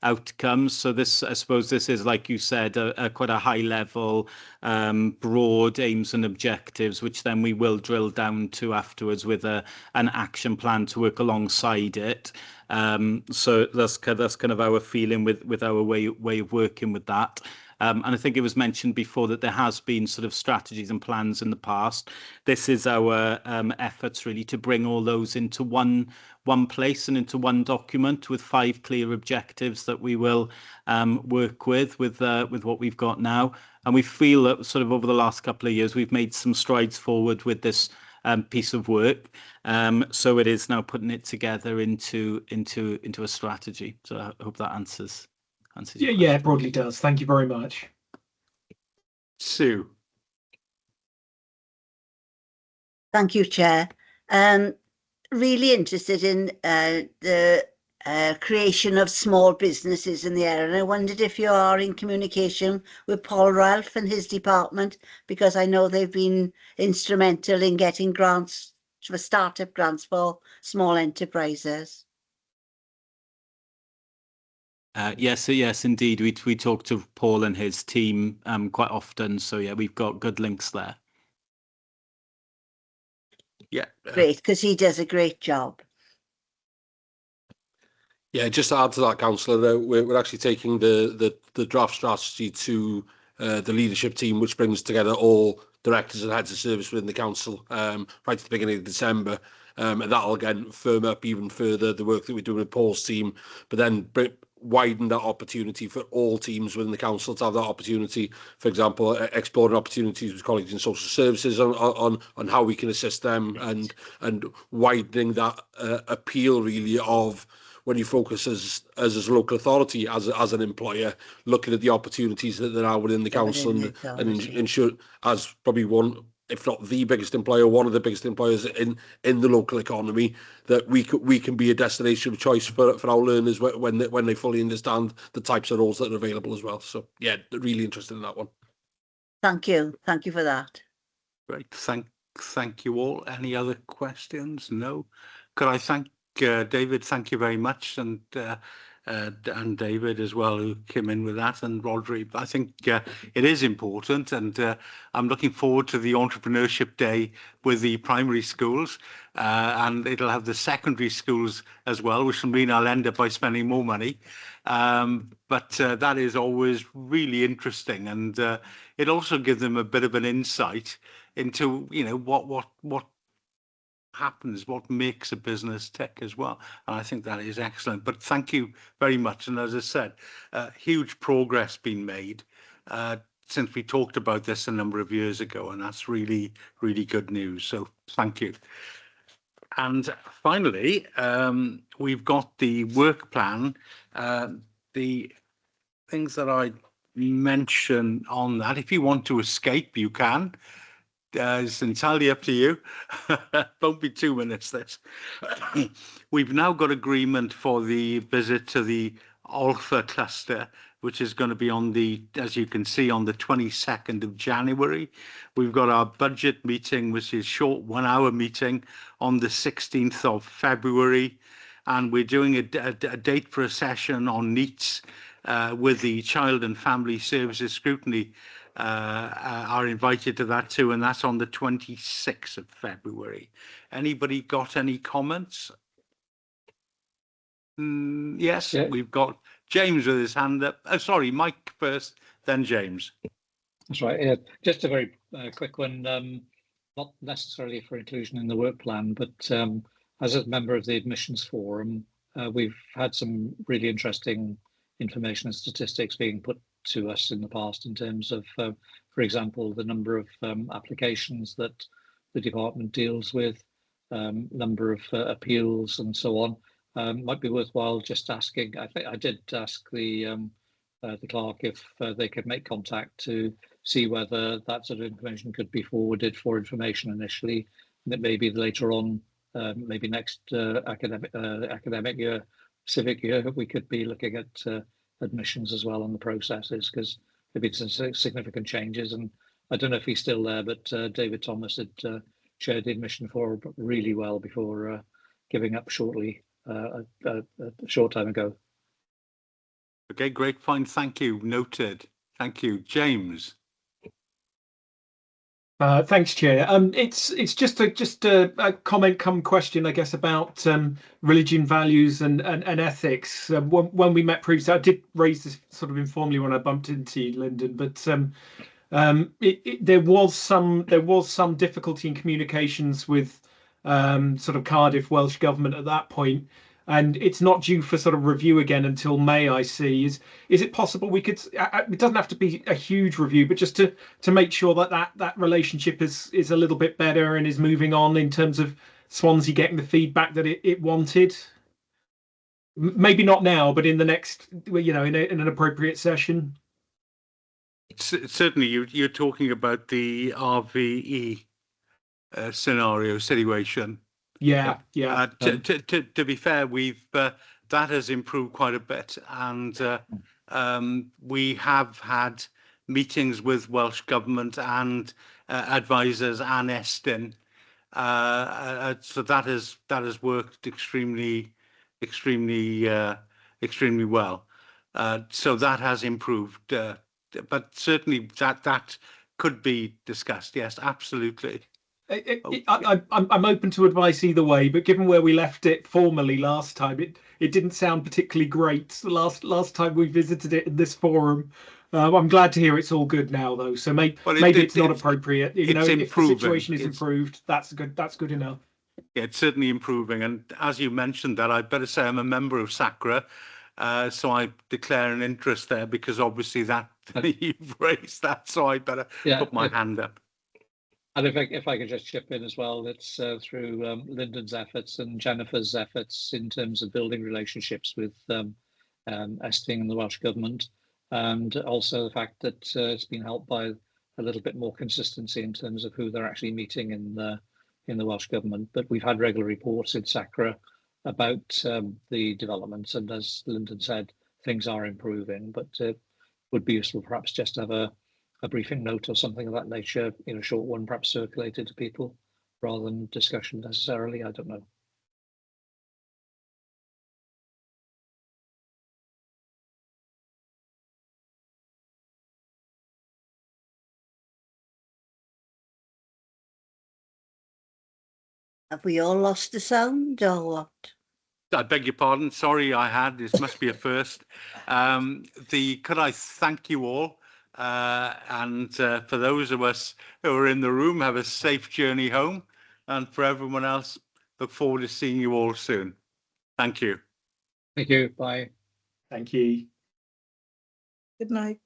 outcomes. So this, I suppose, this is, like you said, quite a high level, broad aims and objectives, which then we will drill down to afterwards with an action plan to work alongside it. So that's kind of our feeling with our way of working with that. And I think it was mentioned before that there has been sort of strategies and plans in the past. This is our efforts really to bring all those into one place and into one document with 5 clear objectives that we will work with what we've got now. And we feel that sort of over the last couple of years we've made some strides forward with this piece of work. So it is now putting it together into a strategy. So I hope that answers. Yeah, it broadly does. Thank you very much. Sue. Thank you, Chair. Really interested in the creation of small businesses in the area. And I wondered if you are in communication with Paul Ralph and his department, because I know they've been instrumental in getting grants for startup grants for small enterprises. Yes, indeed. We talk to Paul and his team quite often. So yeah, we've got good links there. Yeah, great, because he does a great job. Yeah, just to add to that, Councillor, we're actually taking the draft strategy to the leadership team, which brings together all directors and heads of service within the council right at the beginning of December. And that'll again firm up even further the work that we're doing with Paul's team, but then widen that opportunity for all teams within the council to have that opportunity. For example, exploring opportunities with colleagues in social services on how we can assist them, and widening that appeal really of when you focus as a local authority, as an employer, looking at the opportunities that there are within the council and ensure, as probably one, if not the biggest employer, one of the biggest employers in the local economy, that we can be a destination of choice for our learners when they fully understand the types of roles that are available as well. So yeah, really interested in that one. Thank you for that. Great, thank you all. Any other questions? No. Could I thank David? Thank you very much, and David as well, who came in with that, and Rodri. I think it is important, and I'm looking forward to the Entrepreneurship Day with the primary schools, and it'll have the secondary schools as well, which will mean I'll end up by spending more money. But that is always really interesting, and it also gives them a bit of an insight into what happens, what makes a business tick as well. And I think that is excellent. But thank you very much. And as I said, huge progress been made since we talked about this a number of years ago, and that's really, really good news. So thank you. And finally, we've got the work plan, the things that I mentioned on that. If you want to escape, you can. It's entirely up to you. Won't be 2 minutes, this. We've now got agreement for the visit to the Alpha cluster, which is going to be on the, as you can see, on the 22nd of January. We've got our budget meeting, which is short 1-hour meeting on the 16th of February. And we're doing a date for a session on NEETs with the Child and Family Services Scrutiny are invited to that too, and that's on the 26th of February. Anybody got any comments? Yes, Yeah. we've got James with his hand up. Oh, sorry, Mike first, then James. That's right. Yeah, just a very quick one, not necessarily for inclusion in the work plan, but as a member of the admissions forum, we've had some really interesting information and statistics being put to us in the past in terms of, for example, the number of applications that the department deals with, number of appeals and so on. Might be worthwhile just asking. I think I did ask the clerk if they could make contact to see whether that sort of information could be forwarded for information initially, and that maybe later on, maybe next academic year, civic year, we could be looking at admissions as well on the processes, because there've been some significant changes. And I don't know if he's still there, but David Thomas had chaired the admission forum really well before giving up shortly a short time ago. Okay, great, fine, thank you, noted. Thank you, James. Thanks, Chair. It's just a comment come question, I guess, about religion, values, and ethics. When we met previously, I did raise this sort of informally when I bumped into you, Lyndon, but there was some difficulty in communications with sort of Cardiff Welsh Government at that point, and it's not due for sort of review again until May, I see. Is it possible we could, it doesn't have to be a huge review, but just to make sure that relationship is a little bit better and is moving on in terms of Swansea getting the feedback that it wanted? Maybe not now, but in the next, in an appropriate session. Certainly, you're talking about the RVE scenario situation. Yeah. To be fair, we've that has improved quite a bit, and we have had meetings with Welsh Government and advisors and Estyn, so that has worked extremely well. So that has improved, but certainly that could be discussed. Yes, absolutely. I'm open to advice either way, but given where we left it formally last time, it didn't sound particularly great. The last time we visited it in this forum. I'm glad to hear it's all good now, though. So maybe it's not appropriate. If the situation is improved, that's good enough. Yeah, it's certainly improving. And as you mentioned that, I better say I'm a member of SACRA, so I declare an interest there, because obviously that you've raised that, so I better put my hand up. And if I could just chip in as well, it's through Lyndon's efforts and Jennifer's efforts in terms of building relationships with Estyn and the Welsh Government, and also the fact that it's been helped by a little bit more consistency in terms of who they're actually meeting in the Welsh Government. But we've had regular reports in SACRA about the developments, and as Lyndon said, things are improving, but it would be useful perhaps just to have a briefing note or something of that nature, a short one, perhaps circulated to people rather than discussion necessarily. I don't know. Have we all lost the sound or what? I beg your pardon. Sorry, I had. This must be a first. Could I thank you all? And for those of us who are in the room, have a safe journey home. And for everyone else, look forward to seeing you all soon. Thank you. Thank you. Bye. Thank you. Good night.